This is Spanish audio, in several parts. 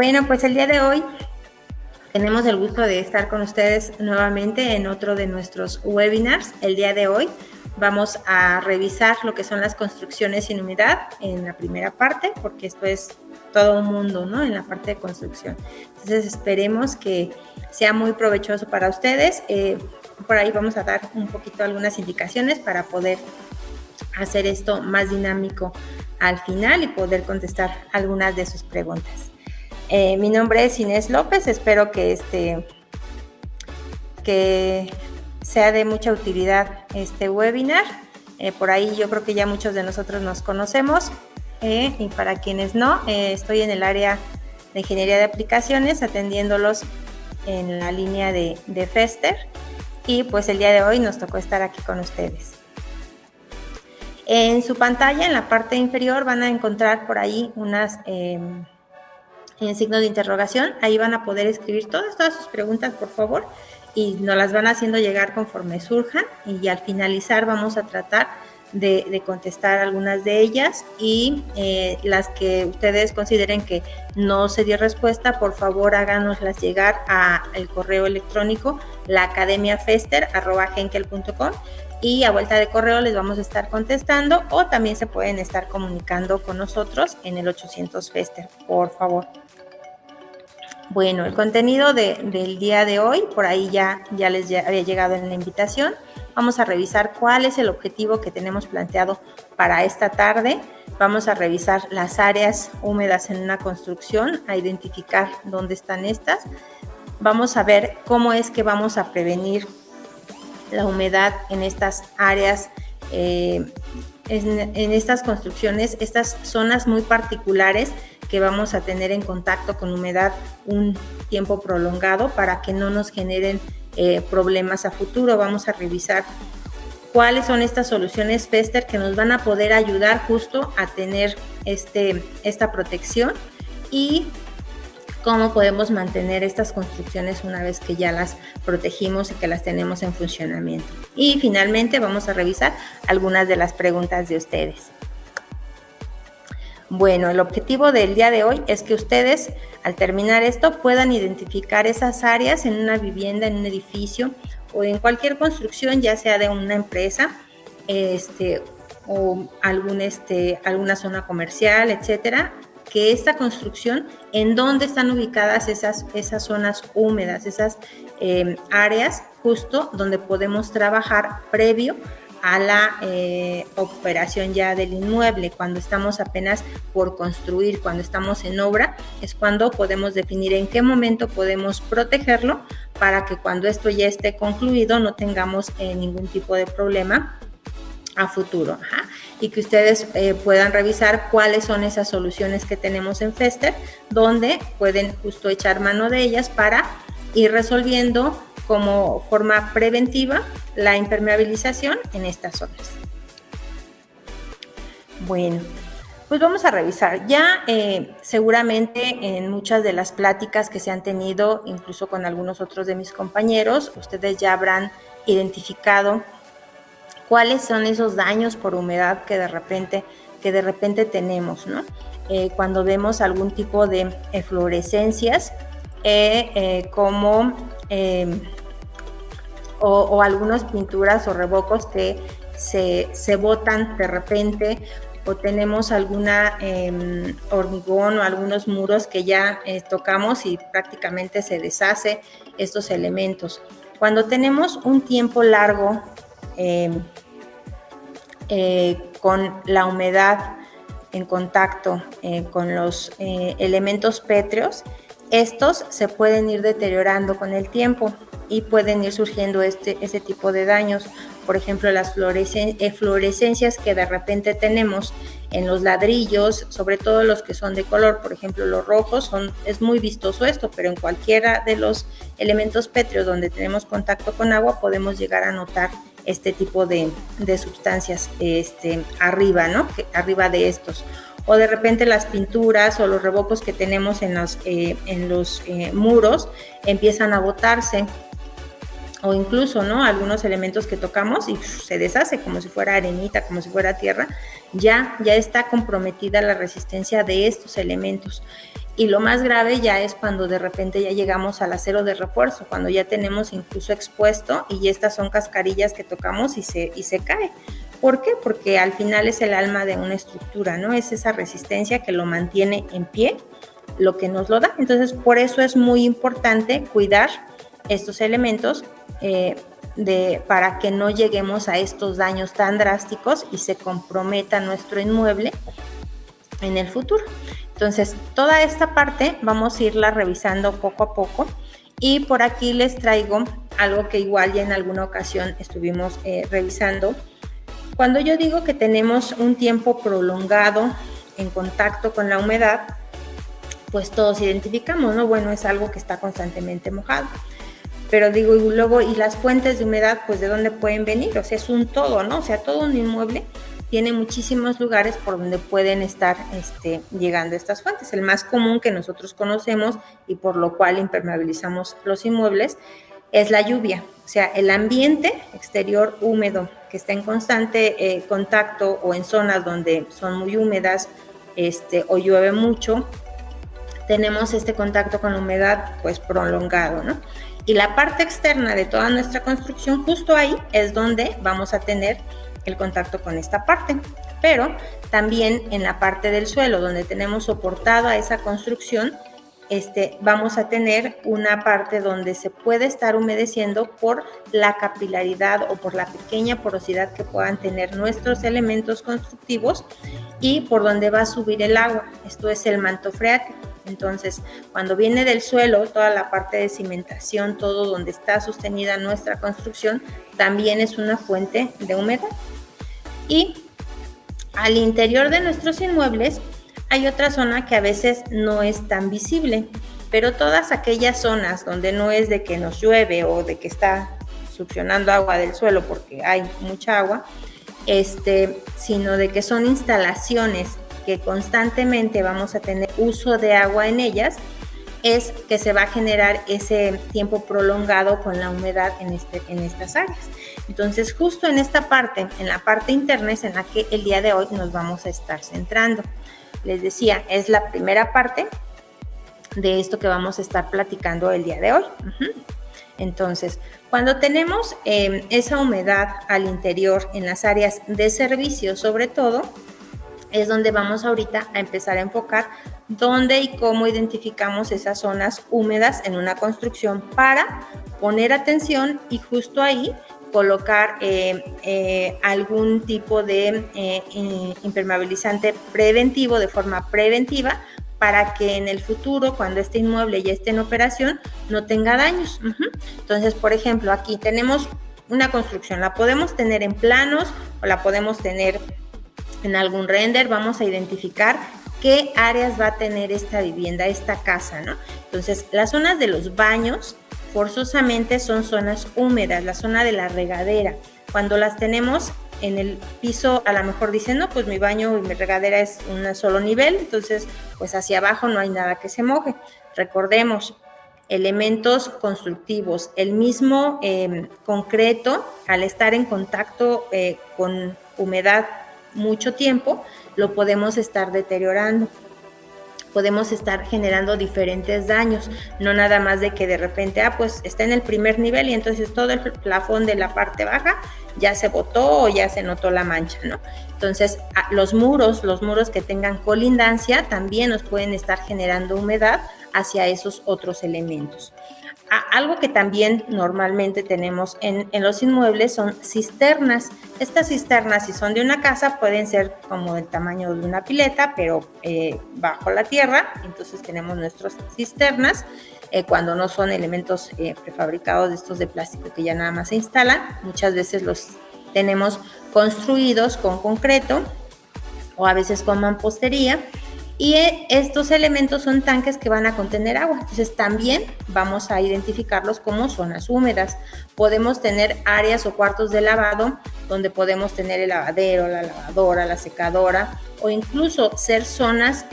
Bueno, pues el día de hoy tenemos el gusto de estar con ustedes nuevamente en otro de nuestros webinars. El día de hoy vamos a revisar lo que son las construcciones sin humedad en la primera parte, porque esto es todo un mundo, ¿no? En la parte de construcción. Entonces esperemos que sea muy provechoso para ustedes. Por ahí vamos a dar un poquito algunas indicaciones para poder hacer esto más dinámico al final y poder contestar algunas de sus preguntas. Mi nombre es Inés López, espero que sea de mucha utilidad este webinar. Por ahí yo creo que ya muchos de nosotros nos conocemos, y para quienes no, estoy en el área de ingeniería de aplicaciones atendiéndolos en la línea de Fester, y pues el día de hoy nos tocó estar aquí con ustedes. En su pantalla, en la parte inferior, van a encontrar por ahí unas en signo de interrogación. Ahí van a poder escribir todas sus preguntas, por favor, y nos las van haciendo llegar conforme surjan, y al finalizar vamos a tratar de contestar algunas de ellas, y las que ustedes consideren que no se dio respuesta, por favor háganoslas llegar al correo electrónico laacademiafester@henkel.com, y a vuelta de correo les vamos a estar contestando, o también se pueden estar comunicando con nosotros en el 800 Fester, por favor. Bueno, el contenido del día de hoy, por ahí ya les había llegado en la invitación. Vamos a revisar cuál es el objetivo que tenemos planteado para esta tarde. Vamos a revisar las áreas húmedas en una construcción, a identificar dónde están estas. Vamos a ver cómo es que vamos a prevenir la humedad en estas áreas, en estas construcciones, estas zonas muy particulares que vamos a tener en contacto con humedad un tiempo prolongado, para que no nos generen problemas a futuro. Vamos a revisar cuáles son estas soluciones Fester que nos van a poder ayudar justo a tener esta protección, y cómo podemos mantener estas construcciones una vez que ya las protegimos y que las tenemos en funcionamiento. Y finalmente vamos a revisar algunas de las preguntas de ustedes. Bueno, el objetivo del día de hoy es que ustedes, al terminar esto, puedan identificar esas áreas en una vivienda, en un edificio o en cualquier construcción, ya sea de una empresa, o alguna zona comercial, etcétera, que esta construcción, en dónde están ubicadas esas zonas húmedas, esas áreas justo donde podemos trabajar previo a la operación ya del inmueble. Cuando estamos apenas por construir, cuando estamos en obra, es cuando podemos definir en qué momento podemos protegerlo, para que cuando esto ya esté concluido no tengamos ningún tipo de problema a futuro. Y que ustedes puedan revisar cuáles son esas soluciones que tenemos en Fester, donde pueden justo echar mano de ellas para ir resolviendo como forma preventiva la impermeabilización en estas zonas. Bueno, pues vamos a revisar. Ya seguramente en muchas de las pláticas que se han tenido, incluso con algunos otros de mis compañeros, ustedes ya habrán identificado cuáles son esos daños por humedad que de repente tenemos, ¿no? Cuando vemos algún tipo de eflorescencias, como o algunas pinturas o revocos que se botan de repente, o tenemos alguna hormigón o algunos muros que ya tocamos y prácticamente se deshace estos elementos. Cuando tenemos un tiempo largo con la humedad en contacto con los elementos pétreos, estos se pueden ir deteriorando con el tiempo y pueden ir surgiendo ese tipo de daños. Por ejemplo, las eflorescencias que de repente tenemos en los ladrillos, sobre todo los que son de color, por ejemplo los rojos, es muy vistoso esto, pero en cualquiera de los elementos pétreos donde tenemos contacto con agua podemos llegar a notar este tipo de sustancias arriba, ¿no? Arriba de estos. O de repente las pinturas o los revocos que tenemos en los muros empiezan a botarse, o incluso, ¿no?, algunos elementos que tocamos y se deshace como si fuera arenita, como si fuera tierra. Ya está comprometida la resistencia de estos elementos. Y lo más grave ya es cuando de repente ya llegamos al acero de refuerzo, cuando ya tenemos incluso expuesto y estas son cascarillas que tocamos y se cae. ¿Por qué? Porque al final es el alma de una estructura, ¿no? Es esa resistencia que lo mantiene en pie, lo que nos lo da. Entonces, por eso es muy importante cuidar estos elementos para que no lleguemos a estos daños tan drásticos y se comprometa nuestro inmueble en el futuro. Entonces, toda esta parte vamos a irla revisando poco a poco y por aquí les traigo algo que igual ya en alguna ocasión estuvimos revisando. Cuando yo digo que tenemos un tiempo prolongado en contacto con la humedad, pues todos identificamos, ¿no? Bueno, es algo que está constantemente mojado. Pero digo, y luego, ¿y las fuentes de humedad, pues de dónde pueden venir? O sea, es un todo, ¿no? O sea, todo un inmueble tiene muchísimos lugares por donde pueden estar llegando estas fuentes. El más común que nosotros conocemos y por lo cual impermeabilizamos los inmuebles es la lluvia. O sea, el ambiente exterior húmedo que está en constante contacto o en zonas donde son muy húmedas o llueve mucho, tenemos este contacto con la humedad pues prolongado, ¿no? Y la parte externa de toda nuestra construcción, justo ahí es donde vamos a tener el contacto con esta parte, pero también en la parte del suelo donde tenemos soportado a esa construcción, vamos a tener una parte donde se puede estar humedeciendo por la capilaridad o por la pequeña porosidad que puedan tener nuestros elementos constructivos y por donde va a subir el agua. Esto es el manto freático. Entonces, cuando viene del suelo, toda la parte de cimentación, todo donde está sostenida nuestra construcción, también es una fuente de humedad. Y al interior de nuestros inmuebles hay otra zona que a veces no es tan visible, pero todas aquellas zonas donde no es de que nos llueve o de que está succionando agua del suelo porque hay mucha agua, sino de que son instalaciones que constantemente vamos a tener uso de agua en ellas, es que se va a generar ese tiempo prolongado con la humedad en estas áreas. Entonces, justo en esta parte, en la parte interna, es en la que el día de hoy nos vamos a estar centrando. Les decía, es la primera parte de esto que vamos a estar platicando el día de hoy. Entonces, cuando tenemos esa humedad al interior en las áreas de servicio, sobre todo, es donde vamos ahorita a empezar a enfocar dónde y cómo identificamos esas zonas húmedas en una construcción para poner atención y justo ahí colocar algún tipo de impermeabilizante preventivo de forma preventiva para que en el futuro, cuando este inmueble ya esté en operación, no tenga daños. Entonces, por ejemplo, aquí tenemos una construcción, la podemos tener en planos o la podemos tener en algún render. Vamos a identificar qué áreas va a tener esta vivienda, esta casa, ¿no? Entonces, las zonas de los baños forzosamente son zonas húmedas, la zona de la regadera. Cuando las tenemos en el piso, a lo mejor dicen, no, pues mi baño y mi regadera es un solo nivel, entonces pues hacia abajo no hay nada que se moje. Recordemos, elementos constructivos, el mismo concreto, al estar en contacto con humedad mucho tiempo, lo podemos estar deteriorando. Podemos estar generando diferentes daños, no nada más de que de repente, pues está en el primer nivel y entonces todo el plafón de la parte baja ya se botó o ya se notó la mancha, ¿no? Entonces, los muros que tengan colindancia también nos pueden estar generando humedad hacia esos otros elementos. Algo que también normalmente tenemos en los inmuebles son cisternas. Estas cisternas, si son de una casa, pueden ser como del tamaño de una pileta, pero bajo la tierra. Entonces tenemos nuestras cisternas, cuando no son elementos prefabricados de estos de plástico que ya nada más se instalan. Muchas veces los tenemos construidos con concreto o a veces con mampostería. Y estos elementos son tanques que van a contener agua. Entonces también vamos a identificarlos como zonas húmedas. Podemos tener áreas o cuartos de lavado donde podemos tener el lavadero, la lavadora, la secadora o incluso ser zonas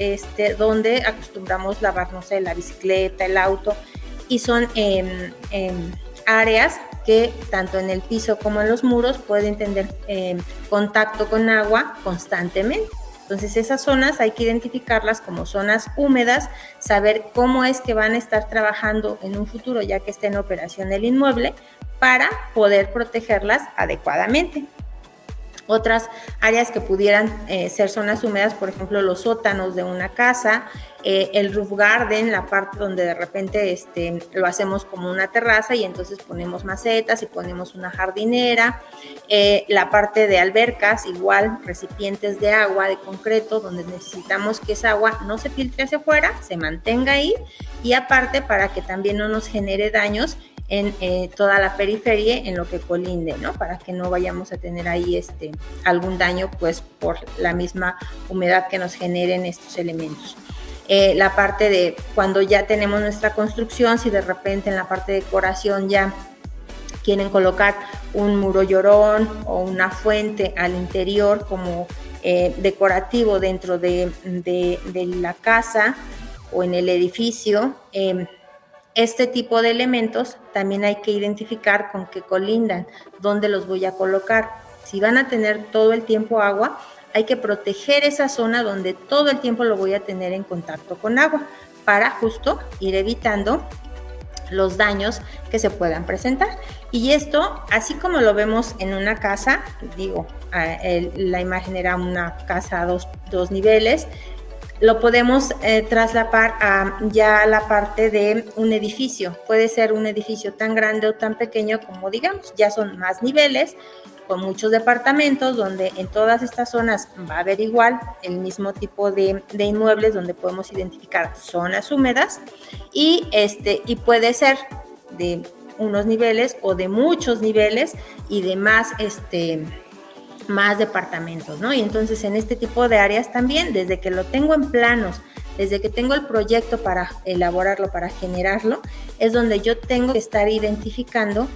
donde acostumbramos lavar, no sé, la bicicleta, el auto, y son áreas que tanto en el piso como en los muros pueden tener contacto con agua constantemente. Entonces esas zonas hay que identificarlas como zonas húmedas, saber cómo es que van a estar trabajando en un futuro ya que esté en operación el inmueble para poder protegerlas adecuadamente. Otras áreas que pudieran ser zonas húmedas, por ejemplo, los sótanos de una casa, el roof garden, la parte donde de repente lo hacemos como una terraza y entonces ponemos macetas y ponemos una jardinera, la parte de albercas, igual recipientes de agua de concreto, donde necesitamos que esa agua no se filtre hacia afuera, se mantenga ahí y aparte para que también no nos genere daños en toda la periferia en lo que colinde, ¿no? Para que no vayamos a tener ahí algún daño pues por la misma humedad que nos generen estos elementos. La parte de cuando ya tenemos nuestra construcción, si de repente en la parte de decoración ya quieren colocar un muro llorón o una fuente al interior como decorativo dentro de la casa o en el edificio, este tipo de elementos también hay que identificar con qué colindan, dónde los voy a colocar. Si van a tener todo el tiempo agua, hay que proteger esa zona donde todo el tiempo lo voy a tener en contacto con agua para justo ir evitando los daños que se puedan presentar. Y esto, así como lo vemos en una casa, digo, la imagen era una casa a dos niveles, lo podemos trasladar a ya la parte de un edificio. Puede ser un edificio tan grande o tan pequeño como digamos, ya son más niveles, con muchos departamentos, donde en todas estas zonas va a haber igual el mismo tipo de inmuebles, donde podemos identificar zonas húmedas y puede ser de unos niveles o de muchos niveles y de más departamentos, ¿no? Y entonces en este tipo de áreas también, desde que lo tengo en planos, desde que tengo el proyecto para elaborarlo, para generarlo, es donde yo tengo que estar identificando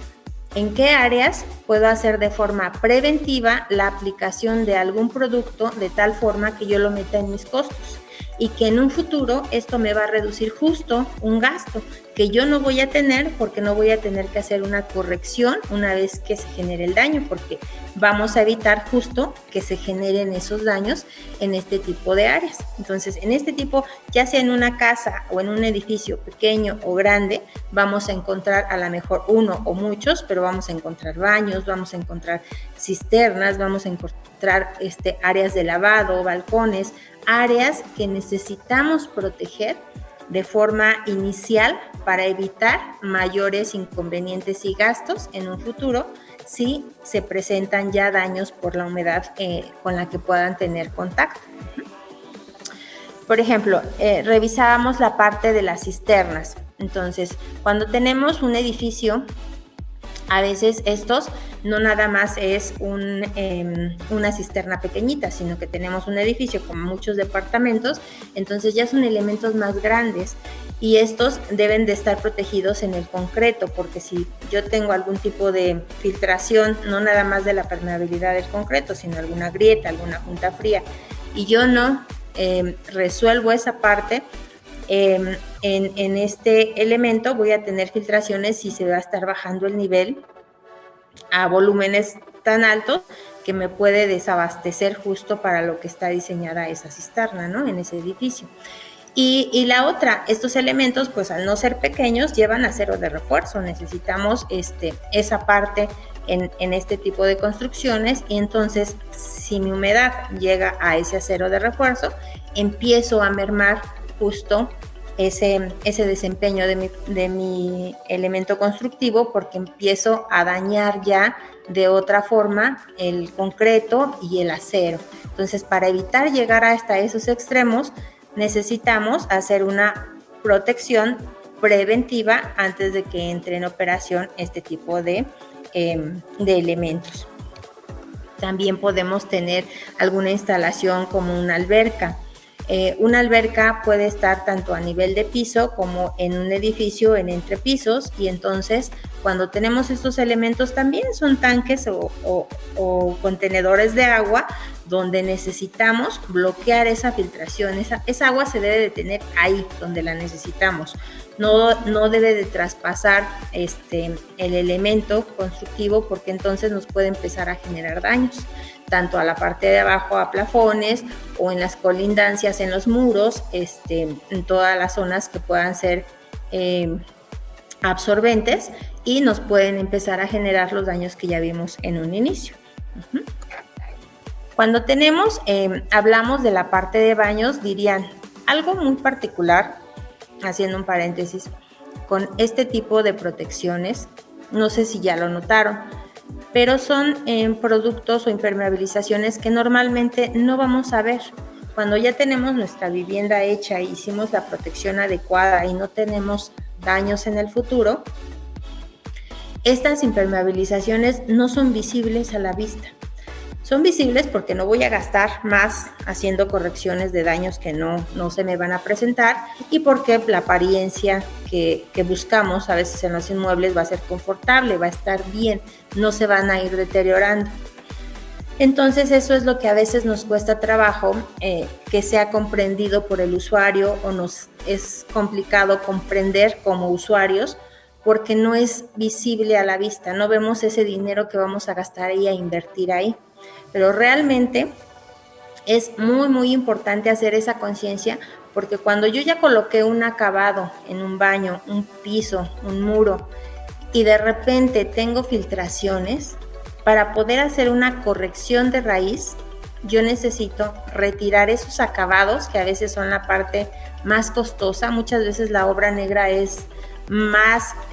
en qué áreas puedo hacer de forma preventiva la aplicación de algún producto de tal forma que yo lo meta en mis costos y que en un futuro esto me va a reducir justo un gasto que yo no voy a tener porque no voy a tener que hacer una corrección una vez que se genere el daño, porque vamos a evitar justo que se generen esos daños en este tipo de áreas. Entonces, en este tipo, ya sea en una casa o en un edificio pequeño o grande, vamos a encontrar a lo mejor uno o muchos, pero vamos a encontrar baños, vamos a encontrar cisternas, vamos a encontrar áreas de lavado, balcones, áreas que necesitamos proteger de forma inicial para evitar mayores inconvenientes y gastos en un futuro si se presentan ya daños por la humedad con la que puedan tener contacto. Por ejemplo, revisábamos la parte de las cisternas. Entonces, cuando tenemos un edificio, a veces estos no nada más es una cisterna pequeñita, sino que tenemos un edificio con muchos departamentos, entonces ya son elementos más grandes y estos deben de estar protegidos en el concreto, porque si yo tengo algún tipo de filtración, no nada más de la permeabilidad del concreto, sino alguna grieta, alguna junta fría, y yo no resuelvo esa parte, en este elemento voy a tener filtraciones y se va a estar bajando el nivel a volúmenes tan altos que me puede desabastecer justo para lo que está diseñada esa cisterna, ¿no? En ese edificio. Y la otra, estos elementos, pues al no ser pequeños, llevan acero de refuerzo. Necesitamos esa parte en este tipo de construcciones y entonces si mi humedad llega a ese acero de refuerzo, empiezo a mermar justo ese desempeño de mi elemento constructivo porque empiezo a dañar ya de otra forma el concreto y el acero. Entonces, para evitar llegar hasta esos extremos, necesitamos hacer una protección preventiva antes de que entre en operación este tipo de elementos. También podemos tener alguna instalación como una alberca. Una alberca puede estar tanto a nivel de piso como en un edificio en entrepisos y entonces cuando tenemos estos elementos también son tanques o contenedores de agua donde necesitamos bloquear esa filtración. Esa agua se debe de tener ahí donde la necesitamos, no debe de traspasar el elemento constructivo, porque entonces nos puede empezar a generar daños, tanto a la parte de abajo, a plafones, o en las colindancias, en los muros, en todas las zonas que puedan ser absorbentes, y nos pueden empezar a generar los daños que ya vimos en un inicio. Cuando hablamos de la parte de baños, dirían algo muy particular, haciendo un paréntesis, con este tipo de protecciones, no sé si ya lo notaron, pero son productos o impermeabilizaciones que normalmente no vamos a ver. Cuando ya tenemos nuestra vivienda hecha e hicimos la protección adecuada y no tenemos daños en el futuro, estas impermeabilizaciones no son visibles a la vista. Son visibles porque no voy a gastar más haciendo correcciones de daños que no se me van a presentar, y porque la apariencia que buscamos a veces en los inmuebles va a ser confortable, va a estar bien, no se van a ir deteriorando. Entonces eso es lo que a veces nos cuesta trabajo que sea comprendido por el usuario, o nos es complicado comprender como usuarios, porque no es visible a la vista, no vemos ese dinero que vamos a gastar y a invertir ahí. Pero realmente es muy, muy importante hacer esa conciencia, porque cuando yo ya coloqué un acabado en un baño, un piso, un muro, y de repente tengo filtraciones, para poder hacer una corrección de raíz, yo necesito retirar esos acabados, que a veces son la parte más costosa. Muchas veces la obra negra es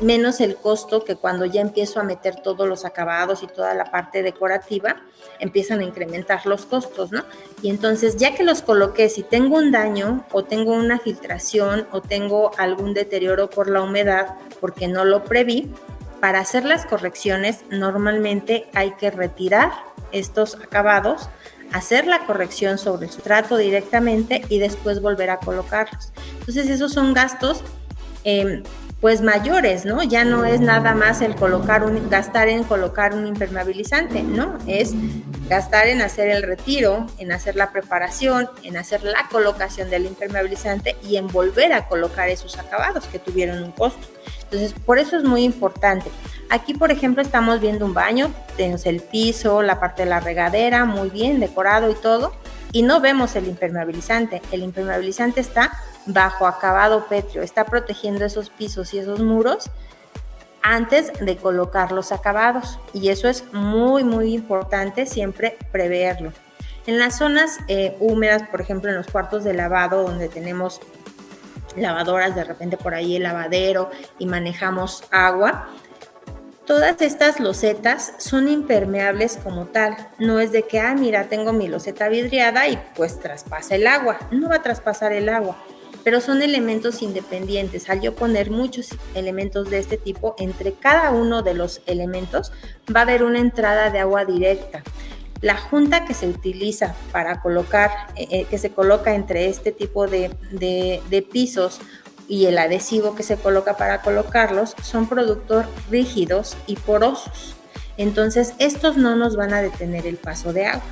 menos el costo, que cuando ya empiezo a meter todos los acabados y toda la parte decorativa, empiezan a incrementar los costos, ¿no? Y entonces, ya que los coloqué, si tengo un daño, o tengo una filtración, o tengo algún deterioro por la humedad, porque no lo preví, para hacer las correcciones normalmente hay que retirar estos acabados, hacer la corrección sobre el sustrato directamente y después volver a colocarlos. Entonces esos son gastos pues mayores, ¿no? Ya no es nada más el gastar en colocar un impermeabilizante, ¿no? Es gastar en hacer el retiro, en hacer la preparación, en hacer la colocación del impermeabilizante y en volver a colocar esos acabados que tuvieron un costo. Entonces, por eso es muy importante. Aquí, por ejemplo, estamos viendo un baño, tenemos el piso, la parte de la regadera, muy bien decorado y todo, y no vemos el impermeabilizante. El impermeabilizante está bajo acabado pétreo, está protegiendo esos pisos y esos muros antes de colocar los acabados, y eso es muy, muy importante siempre preverlo. En las zonas húmedas, por ejemplo, en los cuartos de lavado, donde tenemos lavadoras, de repente por ahí el lavadero, y manejamos agua, todas estas losetas son impermeables como tal. No es de que, mira, tengo mi loseta vidriada y pues traspasa el agua. No va a traspasar el agua, pero son elementos independientes. Al yo poner muchos elementos de este tipo, entre cada uno de los elementos va a haber una entrada de agua directa. La junta que se utiliza para colocar, que se coloca entre este tipo de pisos, y el adhesivo que se coloca para colocarlos, son productos rígidos y porosos. Entonces estos no nos van a detener el paso de agua.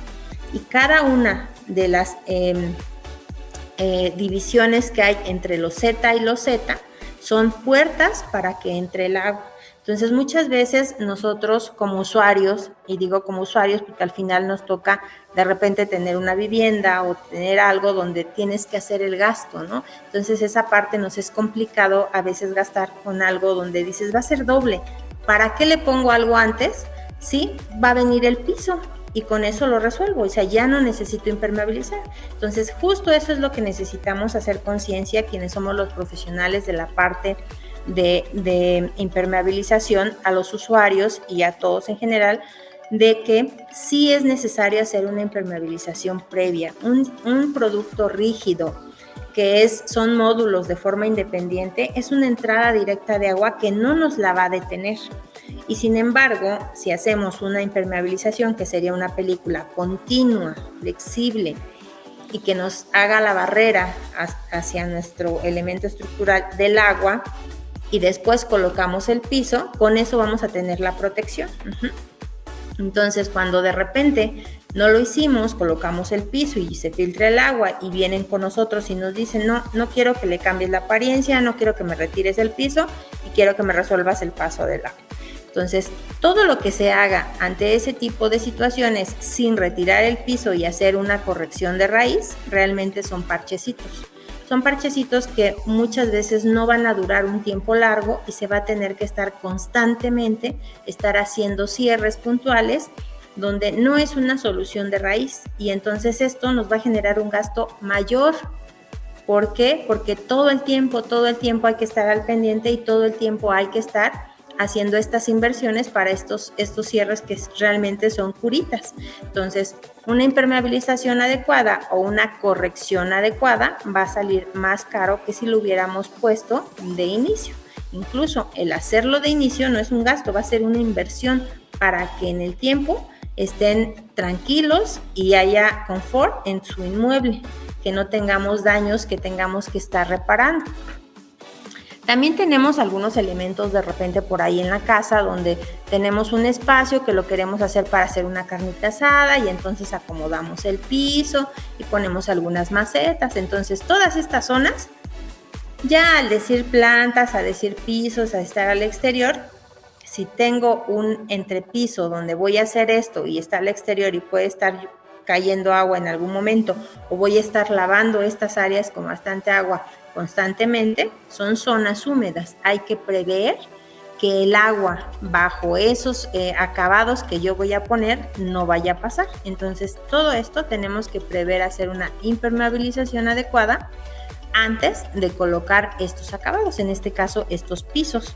Y cada una de las divisiones que hay entre loseta y loseta son puertas para que entre el agua. Entonces muchas veces nosotros como usuarios, y digo como usuarios porque al final nos toca de repente tener una vivienda o tener algo donde tienes que hacer el gasto, ¿no? Entonces esa parte nos es complicado a veces gastar con algo donde dices, va a ser doble, ¿para qué le pongo algo antes? Sí, va a venir el piso y con eso lo resuelvo, o sea, ya no necesito impermeabilizar. Entonces justo eso es lo que necesitamos hacer conciencia quienes somos los profesionales de la parte de impermeabilización, a los usuarios y a todos en general, de que sí es necesario hacer una impermeabilización previa. Un producto rígido que son módulos de forma independiente, es una entrada directa de agua que no nos la va a detener. Y sin embargo, si hacemos una impermeabilización, que sería una película continua, flexible, y que nos haga la barrera hacia nuestro elemento estructural del agua, y después colocamos el piso, con eso vamos a tener la protección. Entonces, cuando de repente no lo hicimos, colocamos el piso y se filtra el agua y vienen con nosotros y nos dicen, no quiero que le cambies la apariencia, no quiero que me retires el piso y quiero que me resuelvas el paso del agua. Entonces, todo lo que se haga ante ese tipo de situaciones sin retirar el piso y hacer una corrección de raíz, realmente son parchecitos. Son parchecitos que muchas veces no van a durar un tiempo largo y se va a tener que estar constantemente, estar haciendo cierres puntuales donde no es una solución de raíz, y entonces esto nos va a generar un gasto mayor. ¿Por qué? Porque todo el tiempo hay que estar al pendiente y todo el tiempo hay que estar haciendo estas inversiones para estos cierres que realmente son curitas. Entonces, una impermeabilización adecuada o una corrección adecuada va a salir más caro que si lo hubiéramos puesto de inicio. Incluso el hacerlo de inicio no es un gasto, va a ser una inversión para que en el tiempo estén tranquilos y haya confort en su inmueble, que no tengamos daños que tengamos que estar reparando. También tenemos algunos elementos de repente por ahí en la casa donde tenemos un espacio que lo queremos hacer para hacer una carnita asada y entonces acomodamos el piso y ponemos algunas macetas. Entonces todas estas zonas, ya al decir plantas, a decir pisos, a estar al exterior, si tengo un entrepiso donde voy a hacer esto y está al exterior y puede estar cayendo agua en algún momento, o voy a estar lavando estas áreas con bastante agua constantemente, son zonas húmedas. Hay que prever que el agua bajo esos acabados que yo voy a poner no vaya a pasar. Entonces, todo esto tenemos que prever hacer una impermeabilización adecuada antes de colocar estos acabados, en este caso estos pisos.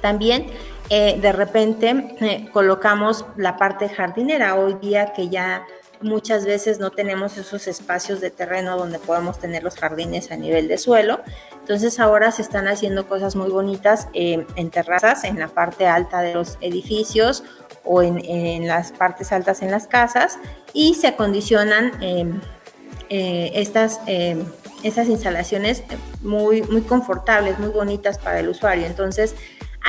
También de repente colocamos la parte jardinera. Hoy día que ya muchas veces no tenemos esos espacios de terreno donde podemos tener los jardines a nivel de suelo, entonces ahora se están haciendo cosas muy bonitas en terrazas, en la parte alta de los edificios o en las partes altas en las casas, y se acondicionan estas instalaciones muy confortables, muy bonitas para el usuario. Entonces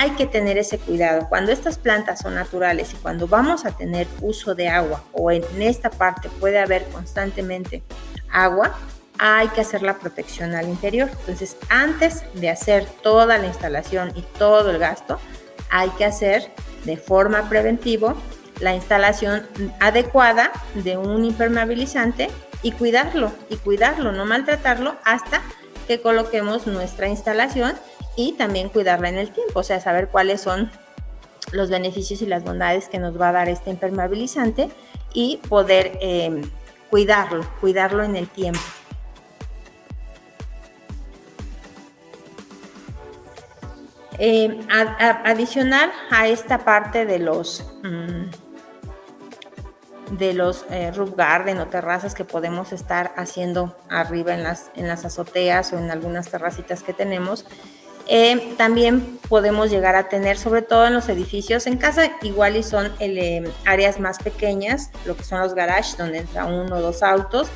hay que tener ese cuidado. Cuando estas plantas son naturales y cuando vamos a tener uso de agua, o en esta parte puede haber constantemente agua, hay que hacer la protección al interior. Entonces, antes de hacer toda la instalación y todo el gasto, hay que hacer de forma preventiva la instalación adecuada de un impermeabilizante y cuidarlo, no maltratarlo hasta que coloquemos nuestra instalación, y también cuidarla en el tiempo, o sea, saber cuáles son los beneficios y las bondades que nos va a dar este impermeabilizante y poder cuidarlo en el tiempo. Adicional a esta parte de los roof garden o terrazas que podemos estar haciendo arriba en las azoteas o en algunas terracitas que tenemos, también podemos llegar a tener, sobre todo en los edificios, en casa igual y son áreas más pequeñas, lo que son los garages, donde entra 1 o 2 autos,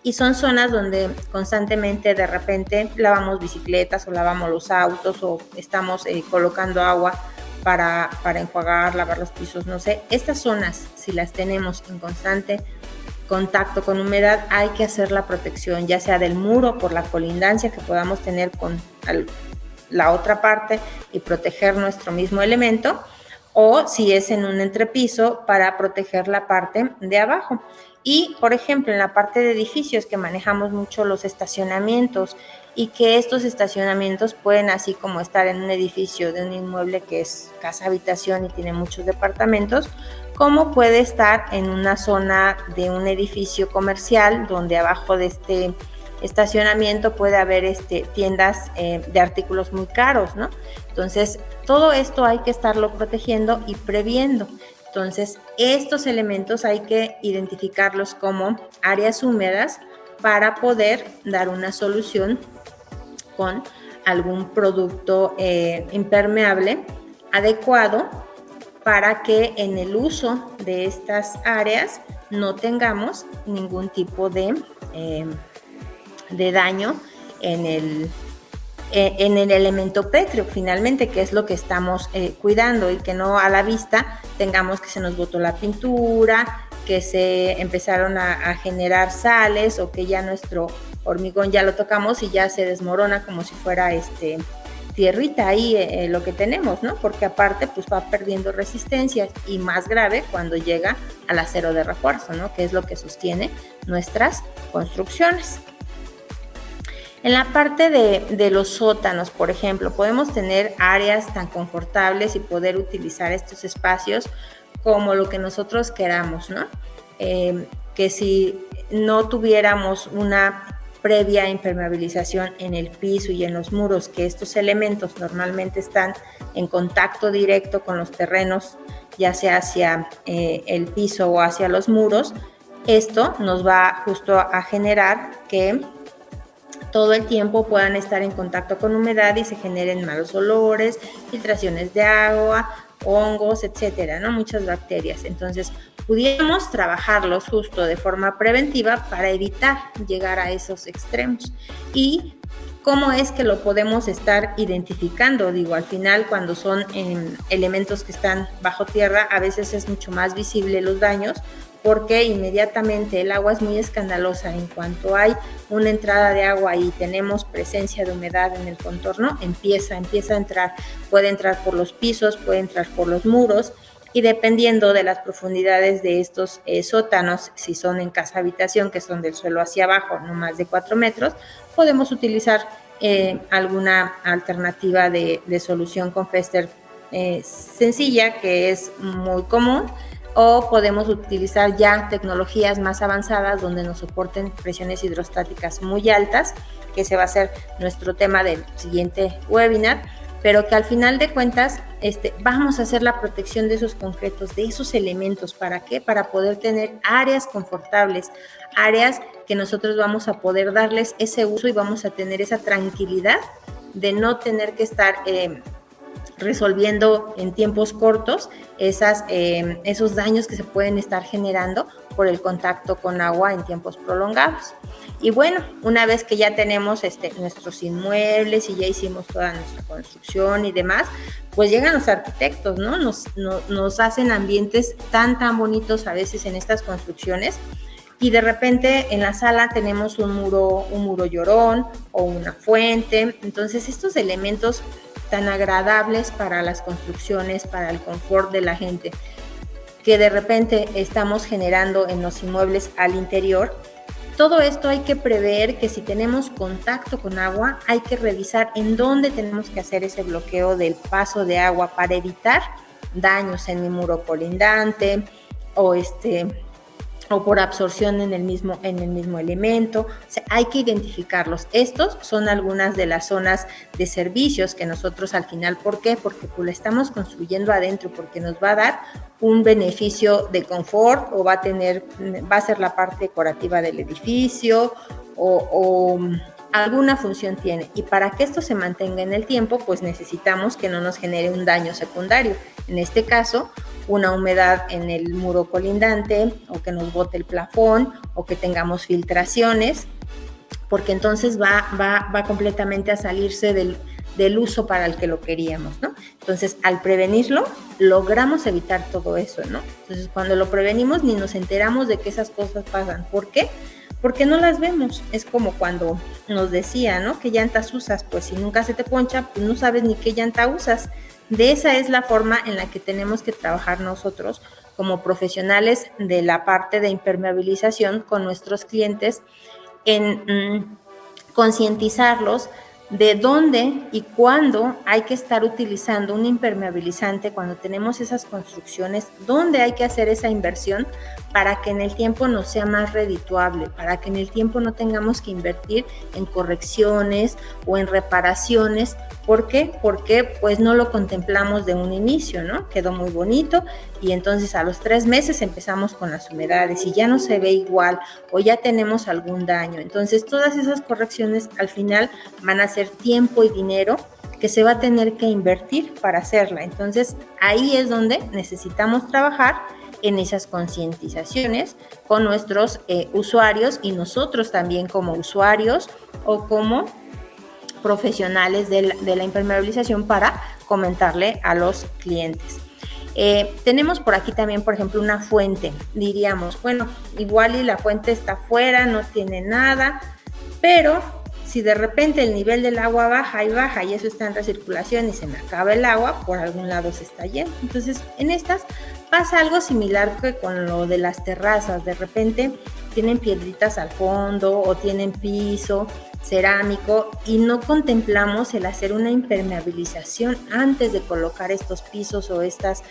y son zonas donde constantemente de repente lavamos bicicletas o lavamos los autos o estamos colocando agua para enjuagar, lavar los pisos, no sé. Estas zonas, si las tenemos en constante contacto con humedad, hay que hacer la protección, ya sea del muro por la colindancia que podamos tener con la otra parte y proteger nuestro mismo elemento, o si es en un entrepiso, para proteger la parte de abajo. Y, por ejemplo, en la parte de edificios, que manejamos mucho los estacionamientos, y que estos estacionamientos pueden, así como estar en un edificio de un inmueble que es casa habitación y tiene muchos departamentos, como puede estar en una zona de un edificio comercial donde abajo de este estacionamiento puede haber tiendas de artículos muy caros, ¿no? Entonces, todo esto hay que estarlo protegiendo y previendo. Entonces, estos elementos hay que identificarlos como áreas húmedas para poder dar una solución con algún producto impermeable adecuado, para que en el uso de estas áreas no tengamos ningún tipo de daño en en el elemento pétreo finalmente, que es lo que estamos cuidando, y que no a la vista tengamos que se nos botó la pintura, que se empezaron a generar sales, o que ya nuestro hormigón ya lo tocamos y ya se desmorona como si fuera tierrita ahí lo que tenemos, ¿no? Porque aparte pues va perdiendo resistencia, y más grave cuando llega al acero de refuerzo, ¿no? Que es lo que sostiene nuestras construcciones. En la parte de los sótanos, por ejemplo, podemos tener áreas tan confortables y poder utilizar estos espacios como lo que nosotros queramos, ¿no? Que si no tuviéramos una previa impermeabilización en el piso y en los muros, que estos elementos normalmente están en contacto directo con los terrenos, ya sea hacia el piso o hacia los muros, esto nos va justo a generar que todo el tiempo puedan estar en contacto con humedad y se generen malos olores, filtraciones de agua, hongos, etcétera, ¿no? Muchas bacterias. Entonces, pudiéramos trabajarlos justo de forma preventiva para evitar llegar a esos extremos. ¿Y cómo es que lo podemos estar identificando? Digo, al final, cuando son elementos que están bajo tierra, a veces es mucho más visible los daños, porque inmediatamente el agua es muy escandalosa. En cuanto hay una entrada de agua y tenemos presencia de humedad en el contorno, empieza a entrar. Puede entrar por los pisos, puede entrar por los muros, y dependiendo de las profundidades de estos sótanos, si son en casa habitación, que son del suelo hacia abajo, no más de 4 metros, podemos utilizar alguna alternativa de solución con Fester sencilla, que es muy común, o podemos utilizar ya tecnologías más avanzadas donde nos soporten presiones hidrostáticas muy altas, que ese va a ser nuestro tema del siguiente webinar, pero que al final de cuentas vamos a hacer la protección de esos concretos, de esos elementos. ¿Para qué? Para poder tener áreas confortables, áreas que nosotros vamos a poder darles ese uso y vamos a tener esa tranquilidad de no tener que estar resolviendo en tiempos cortos esos daños que se pueden estar generando por el contacto con agua en tiempos prolongados. Y bueno, una vez que ya tenemos nuestros inmuebles y ya hicimos toda nuestra construcción y demás, pues llegan los arquitectos, ¿no? Nos hacen ambientes tan bonitos a veces en estas construcciones, y de repente en la sala tenemos un muro llorón o una fuente. Entonces estos elementos tan agradables para las construcciones, para el confort de la gente, que de repente estamos generando en los inmuebles al interior, todo esto hay que prever que si tenemos contacto con agua, hay que revisar en dónde tenemos que hacer ese bloqueo del paso de agua para evitar daños en mi muro colindante o por absorción en el mismo elemento. O sea, hay que identificarlos. Estos son algunas de las zonas de servicios que nosotros al final, ¿por qué? Porque pues lo estamos construyendo adentro, porque nos va a dar un beneficio de confort, o va a ser la parte decorativa del edificio, o alguna función tiene. Y para que esto se mantenga en el tiempo, pues necesitamos que no nos genere un daño secundario. En este caso, una humedad en el muro colindante, o que nos bote el plafón, o que tengamos filtraciones, porque entonces va completamente a salirse del uso para el que lo queríamos, ¿no? Entonces, al prevenirlo, logramos evitar todo eso, ¿no? Entonces, cuando lo prevenimos, ni nos enteramos de que esas cosas pasan. ¿Por qué? Porque no las vemos. Es como cuando nos decía, ¿no? ¿Qué llantas usas? Pues si nunca se te poncha, pues no sabes ni qué llanta usas. De esa es la forma en la que tenemos que trabajar nosotros como profesionales de la parte de impermeabilización con nuestros clientes, en concientizarlos de dónde y cuándo hay que estar utilizando un impermeabilizante cuando tenemos esas construcciones, dónde hay que hacer esa inversión para que en el tiempo nos sea más redituable, para que en el tiempo no tengamos que invertir en correcciones o en reparaciones. ¿Por qué? Porque pues no lo contemplamos de un inicio, ¿no? Quedó muy bonito y entonces a los 3 meses empezamos con las humedades y ya no se ve igual o ya tenemos algún daño. Entonces todas esas correcciones al final van a ser tiempo y dinero que se va a tener que invertir para hacerla. Entonces ahí es donde necesitamos trabajar en esas concientizaciones con nuestros usuarios, y nosotros también como usuarios o como profesionales de la impermeabilización para comentarle a los clientes. Tenemos por aquí también, por ejemplo, una fuente. Diríamos, bueno, igual y la fuente está afuera, no tiene nada, pero si de repente el nivel del agua baja y eso está en recirculación y se me acaba el agua, por algún lado se está yendo. Entonces, en estas pasa algo similar que con lo de las terrazas. De repente tienen piedritas al fondo o tienen piso cerámico y no contemplamos el hacer una impermeabilización antes de colocar estos pisos o estas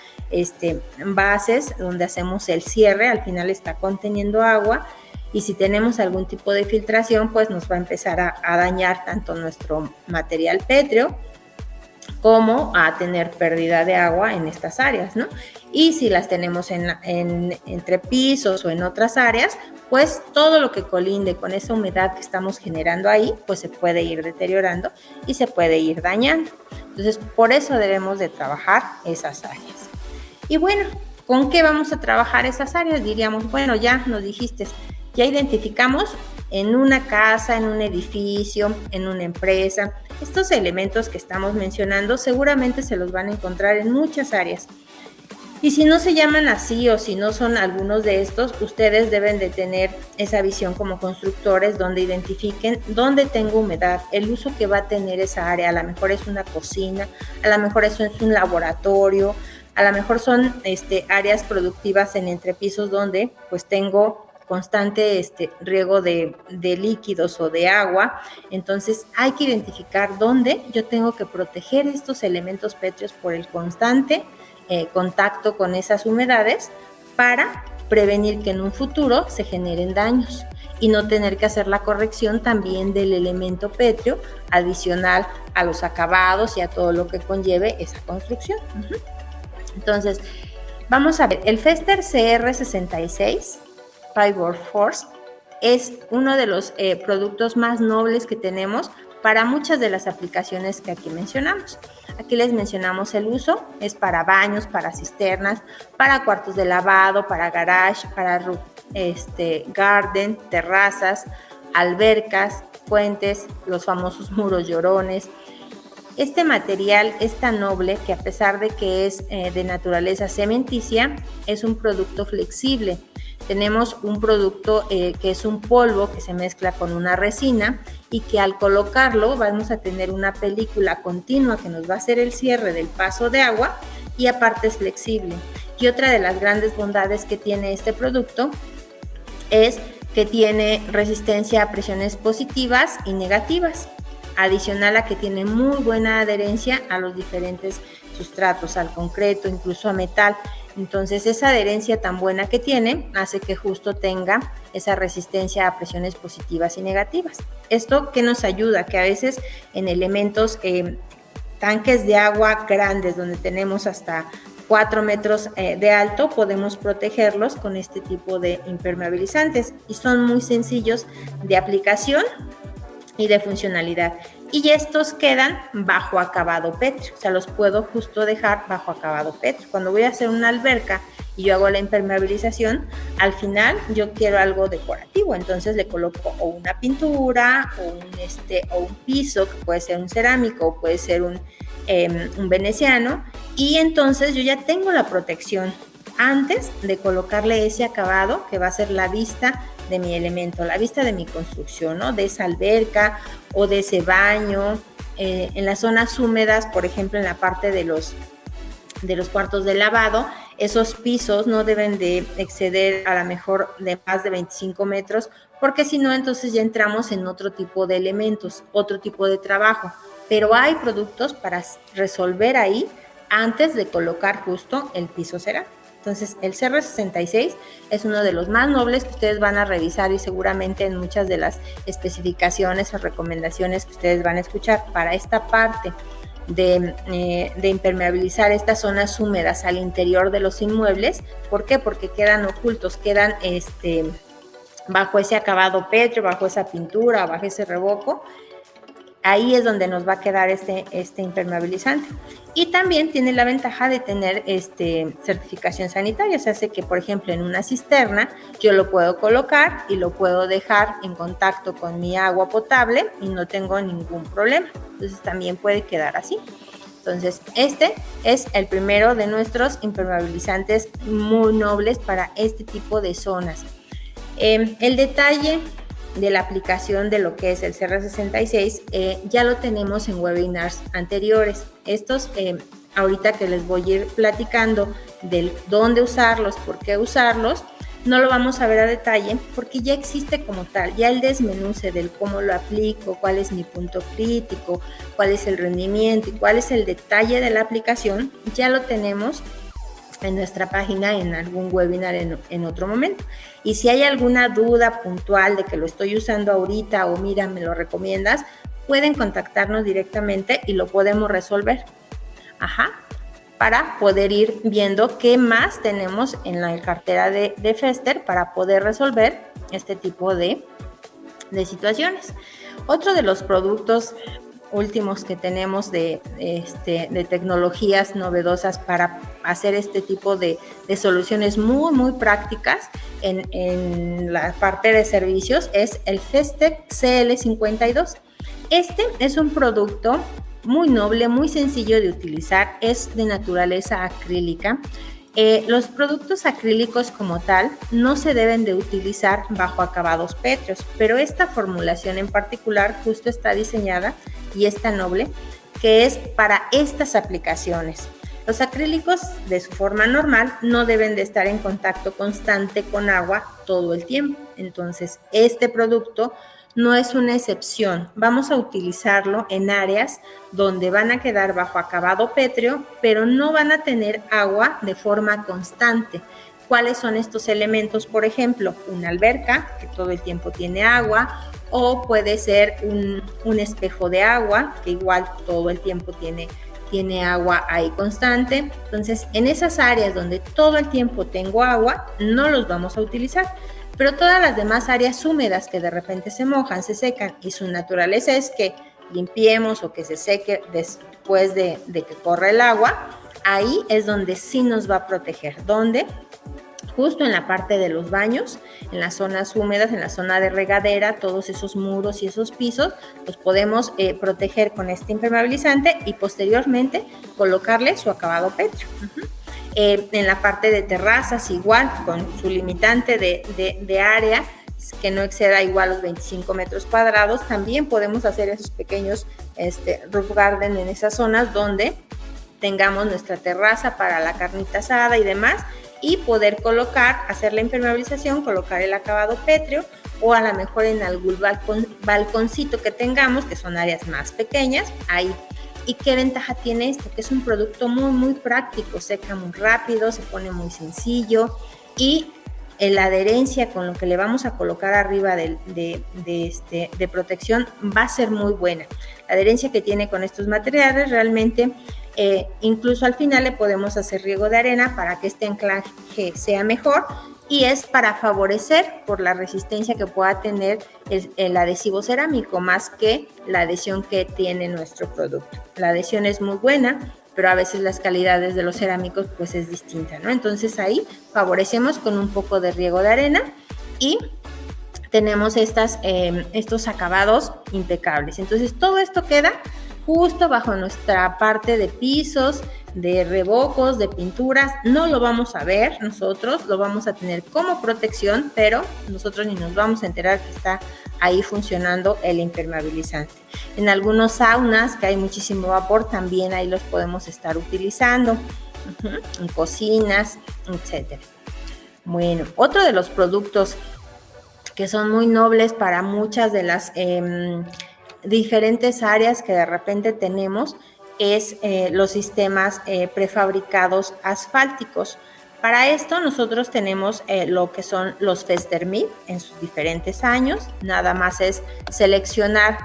bases donde hacemos el cierre. Al final está conteniendo agua y si tenemos algún tipo de filtración, pues nos va a empezar a dañar tanto nuestro material pétreo como a tener pérdida de agua en estas áreas, ¿no? Y si las tenemos entre pisos o en otras áreas, pues todo lo que colinde con esa humedad que estamos generando ahí, pues se puede ir deteriorando y se puede ir dañando. Entonces, por eso debemos de trabajar esas áreas. Y bueno, ¿con qué vamos a trabajar esas áreas? Diríamos, bueno, ya nos dijiste, ya identificamos en una casa, en un edificio, en una empresa. Estos elementos que estamos mencionando seguramente se los van a encontrar en muchas áreas. Y si no se llaman así o si no son algunos de estos, ustedes deben de tener esa visión como constructores donde identifiquen dónde tengo humedad, el uso que va a tener esa área. A lo mejor es una cocina, a lo mejor eso es un laboratorio, a lo mejor son áreas productivas en entrepisos donde pues tengo constante riego de líquidos o de agua. Entonces hay que identificar dónde yo tengo que proteger estos elementos pétreos por el constante contacto con esas humedades para prevenir que en un futuro se generen daños y no tener que hacer la corrección también del elemento pétreo adicional a los acabados y a todo lo que conlleve esa construcción. Entonces, vamos a ver, el Fester CR66 Fiber Force es uno de los productos más nobles que tenemos para muchas de las aplicaciones que aquí mencionamos. Aquí les mencionamos el uso, es para baños, para cisternas, para cuartos de lavado, para garage, para garden, terrazas, albercas, fuentes, los famosos muros llorones. Este material es tan noble que a pesar de que es de naturaleza cementicia, es un producto flexible. Tenemos un producto que es un polvo que se mezcla con una resina y que al colocarlo vamos a tener una película continua que nos va a hacer el cierre del paso de agua y aparte es flexible. Y otra de las grandes bondades que tiene este producto es que tiene resistencia a presiones positivas y negativas, adicional a que tiene muy buena adherencia a los diferentes sustratos, al concreto, incluso a metal. Entonces esa adherencia tan buena que tiene hace que justo tenga esa resistencia a presiones positivas y negativas. ¿Esto qué nos ayuda? Que a veces en elementos, tanques de agua grandes donde tenemos hasta 4 metros de alto, podemos protegerlos con este tipo de impermeabilizantes y son muy sencillos de aplicación y de funcionalidad. Y estos quedan bajo acabado pétreo, o sea, los puedo justo dejar bajo acabado pétreo. Cuando voy a hacer una alberca y yo hago la impermeabilización, al final yo quiero algo decorativo, entonces le coloco o una pintura o un piso, que puede ser un cerámico o puede ser un veneciano, y entonces yo ya tengo la protección antes de colocarle ese acabado que va a ser la vista de mi elemento, la vista de mi construcción, ¿no? De esa alberca o de ese baño. En las zonas húmedas, por ejemplo, en la parte de los cuartos de lavado, esos pisos no deben de exceder a lo mejor de más de 25 metros, porque si no, entonces ya entramos en otro tipo de elementos, otro tipo de trabajo. Pero hay productos para resolver ahí antes de colocar justo el piso cerámico. Entonces, el CR66 es uno de los más nobles que ustedes van a revisar y seguramente en muchas de las especificaciones o recomendaciones que ustedes van a escuchar para esta parte de impermeabilizar estas zonas húmedas al interior de los inmuebles. ¿Por qué? Porque quedan ocultos, quedan bajo ese acabado pétreo, bajo esa pintura, bajo ese revoco. Ahí es donde nos va a quedar este impermeabilizante. Y también tiene la ventaja de tener certificación sanitaria. O sea, hace que, por ejemplo, en una cisterna yo lo puedo colocar y lo puedo dejar en contacto con mi agua potable y no tengo ningún problema. Entonces también puede quedar así. Entonces, este es el primero de nuestros impermeabilizantes muy nobles para este tipo de zonas. El detalle de la aplicación de lo que es el CR66 ya lo tenemos en webinars anteriores. Estos, ahorita que les voy a ir platicando del dónde usarlos, por qué usarlos, no lo vamos a ver a detalle porque ya existe como tal, ya el desmenuce del cómo lo aplico, cuál es mi punto crítico, cuál es el rendimiento y cuál es el detalle de la aplicación, ya lo tenemos en nuestra página en algún webinar en otro momento. Y si hay alguna duda puntual de que lo estoy usando ahorita o mira, me lo recomiendas, pueden contactarnos directamente y lo podemos resolver. Para poder ir viendo qué más tenemos en la cartera de Fester para poder resolver este tipo de situaciones. Otro de los productos últimos que tenemos de tecnologías novedosas para hacer este tipo de soluciones muy, muy prácticas en la parte de servicios es el Fester CL52. Este es un producto muy noble, muy sencillo de utilizar, es de naturaleza acrílica. Los productos acrílicos como tal no se deben de utilizar bajo acabados pétreos, pero esta formulación en particular justo está diseñada y es tan noble que es para estas aplicaciones. Los acrílicos de su forma normal no deben de estar en contacto constante con agua todo el tiempo, entonces este producto no es una excepción. Vamos a utilizarlo en áreas donde van a quedar bajo acabado pétreo, pero no van a tener agua de forma constante. ¿Cuáles son estos elementos? Por ejemplo, una alberca que todo el tiempo tiene agua, o puede ser un espejo de agua que igual todo el tiempo tiene agua ahí constante. Entonces, en esas áreas donde todo el tiempo tengo agua, no los vamos a utilizar. Pero todas las demás áreas húmedas que de repente se mojan, se secan y su naturaleza es que limpiemos o que se seque después de que corre el agua, ahí es donde sí nos va a proteger. ¿Dónde? Justo en la parte de los baños, en las zonas húmedas, en la zona de regadera, todos esos muros y esos pisos los podemos proteger con este impermeabilizante y posteriormente colocarle su acabado pétreo. En la parte de terrazas igual, con su limitante de área que no exceda igual los 25 metros cuadrados, también podemos hacer esos pequeños roof garden en esas zonas donde tengamos nuestra terraza para la carnita asada y demás, y poder hacer la impermeabilización, colocar el acabado pétreo, o a lo mejor en algún balconcito que tengamos, que son áreas más pequeñas, ahí. ¿Y qué ventaja tiene esto? Que es un producto muy, muy práctico, seca muy rápido, se pone muy sencillo y la adherencia con lo que le vamos a colocar arriba de protección va a ser muy buena. La adherencia que tiene con estos materiales realmente, incluso al final le podemos hacer riego de arena para que este anclaje sea mejor, y es para favorecer por la resistencia que pueda tener el adhesivo cerámico más que la adhesión que tiene nuestro producto. La adhesión es muy buena, pero a veces las calidades de los cerámicos pues es distinta, ¿no? Entonces ahí favorecemos con un poco de riego de arena y tenemos estos acabados impecables. Entonces todo esto queda justo bajo nuestra parte de pisos, de revocos, de pinturas. No lo vamos a ver nosotros, lo vamos a tener como protección, pero nosotros ni nos vamos a enterar que está ahí funcionando el impermeabilizante. En algunos saunas que hay muchísimo vapor, también ahí los podemos estar utilizando, en cocinas, etc. Bueno, otro de los productos que son muy nobles para muchas de las diferentes áreas que de repente tenemos es los sistemas prefabricados asfálticos. Para esto nosotros tenemos lo que son los FesterMid en sus diferentes años. Nada más es seleccionar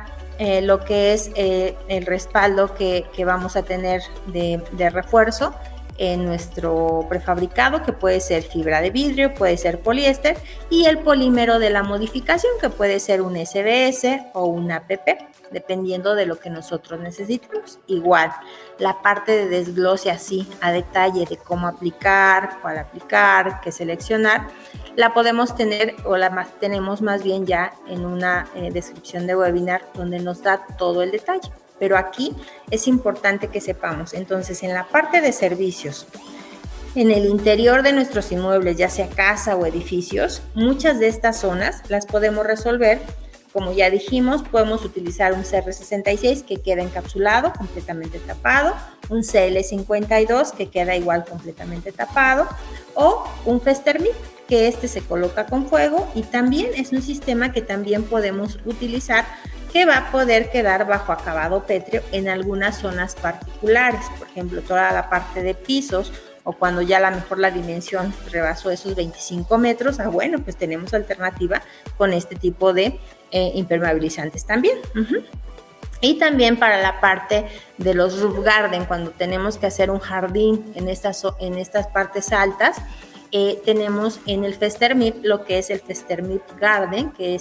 lo que es el respaldo que vamos a tener de refuerzo en nuestro prefabricado, que puede ser fibra de vidrio, puede ser poliéster, y el polímero de la modificación, que puede ser un SBS o un APP, dependiendo de lo que nosotros necesitemos. Igual, la parte de desglose así a detalle de cómo aplicar, cuál aplicar, qué seleccionar, la podemos tener o tenemos más bien ya en una descripción de webinar donde nos da todo el detalle. Pero aquí es importante que sepamos, entonces, en la parte de servicios, en el interior de nuestros inmuebles, ya sea casa o edificios, muchas de estas zonas las podemos resolver. Como ya dijimos, podemos utilizar un CR66 que queda encapsulado, completamente tapado, un CL52 que queda igual completamente tapado, o un Festermit, que se coloca con fuego, y también es un sistema que también podemos utilizar, que va a poder quedar bajo acabado pétreo en algunas zonas particulares, por ejemplo, toda la parte de pisos, o cuando ya a lo mejor la dimensión rebasó esos 25 metros, bueno, pues tenemos alternativa con este tipo de impermeabilizantes también. Y también para la parte de los roof garden, cuando tenemos que hacer un jardín en estas partes altas, tenemos en el Festermit lo que es el Festermit Garden, que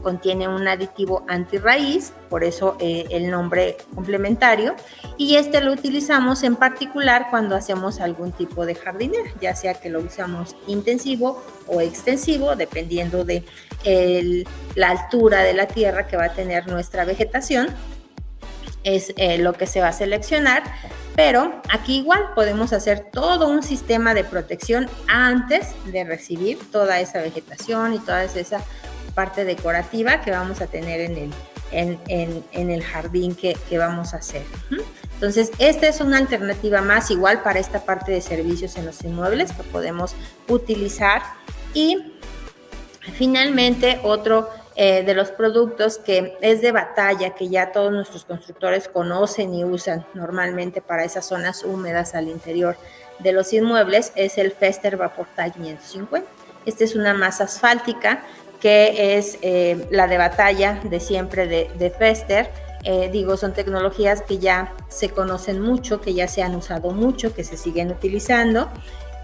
contiene un aditivo antirraíz, por eso el nombre complementario, y lo utilizamos en particular cuando hacemos algún tipo de jardinera, ya sea que lo usamos intensivo o extensivo, dependiendo de la altura de la tierra que va a tener nuestra vegetación, es lo que se va a seleccionar. Pero aquí igual podemos hacer todo un sistema de protección antes de recibir toda esa vegetación y toda esa parte decorativa que vamos a tener en el jardín que vamos a hacer. Entonces, esta es una alternativa más igual para esta parte de servicios en los inmuebles que podemos utilizar. Y finalmente, otro de los productos que es de batalla, que ya todos nuestros constructores conocen y usan normalmente para esas zonas húmedas al interior de los inmuebles, es el Fester VaporTite 550. Esta es una masa asfáltica que es la de batalla de siempre de Fester. Son tecnologías que ya se conocen mucho, que ya se han usado mucho, que se siguen utilizando.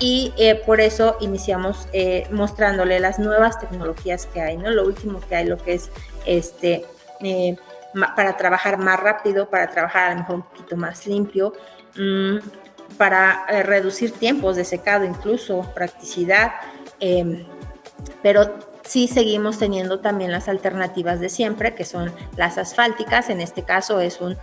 Y por eso iniciamos mostrándole las nuevas tecnologías que hay, ¿no? Lo último que hay, lo que es para trabajar más rápido, para trabajar a lo mejor un poquito más limpio, para reducir tiempos de secado, incluso practicidad, pero sí seguimos teniendo también las alternativas de siempre, que son las asfálticas. En este caso es un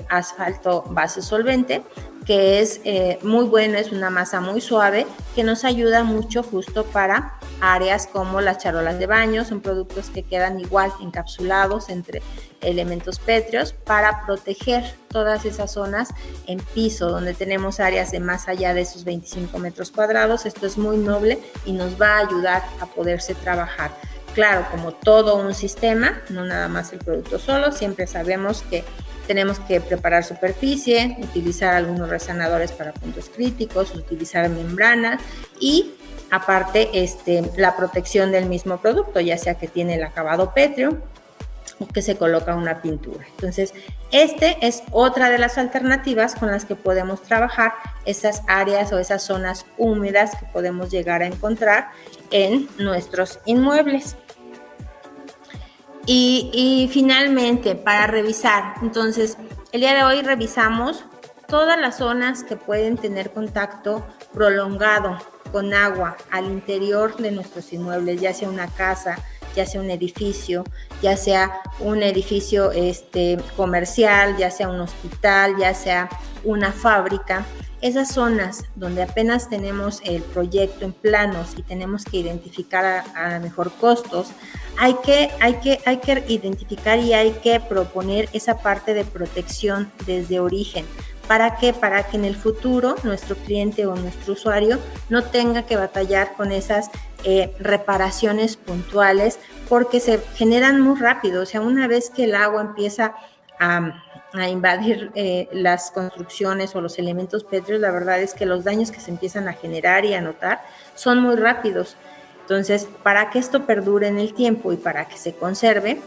asfalto base solvente, que es muy bueno, es una masa muy suave que nos ayuda mucho justo para áreas como las charolas de baño. Son productos que quedan igual encapsulados entre elementos pétreos para proteger todas esas zonas en piso donde tenemos áreas de más allá de esos 25 metros cuadrados. Esto es muy noble y nos va a ayudar a poderse trabajar. Claro, como todo un sistema, no nada más el producto solo, siempre sabemos que tenemos que preparar superficie, utilizar algunos resanadores para puntos críticos, utilizar membranas y aparte la protección del mismo producto, ya sea que tiene el acabado pétreo o que se coloca una pintura. Entonces, es otra de las alternativas con las que podemos trabajar esas áreas o esas zonas húmedas que podemos llegar a encontrar en nuestros inmuebles. Y finalmente, para revisar, entonces, el día de hoy revisamos todas las zonas que pueden tener contacto prolongado con agua al interior de nuestros inmuebles, ya sea una casa, ya sea un edificio comercial, ya sea un hospital, ya sea una fábrica. Esas zonas donde apenas tenemos el proyecto en planos y tenemos que identificar a lo mejor costos, hay que identificar y hay que proponer esa parte de protección desde origen. ¿Para qué? Para que en el futuro nuestro cliente o nuestro usuario no tenga que batallar con esas reparaciones puntuales, porque se generan muy rápido. O sea, una vez que el agua empieza a invadir las construcciones o los elementos pétreos, la verdad es que los daños que se empiezan a generar y a notar son muy rápidos. Entonces, para que esto perdure en el tiempo y para que se conserve,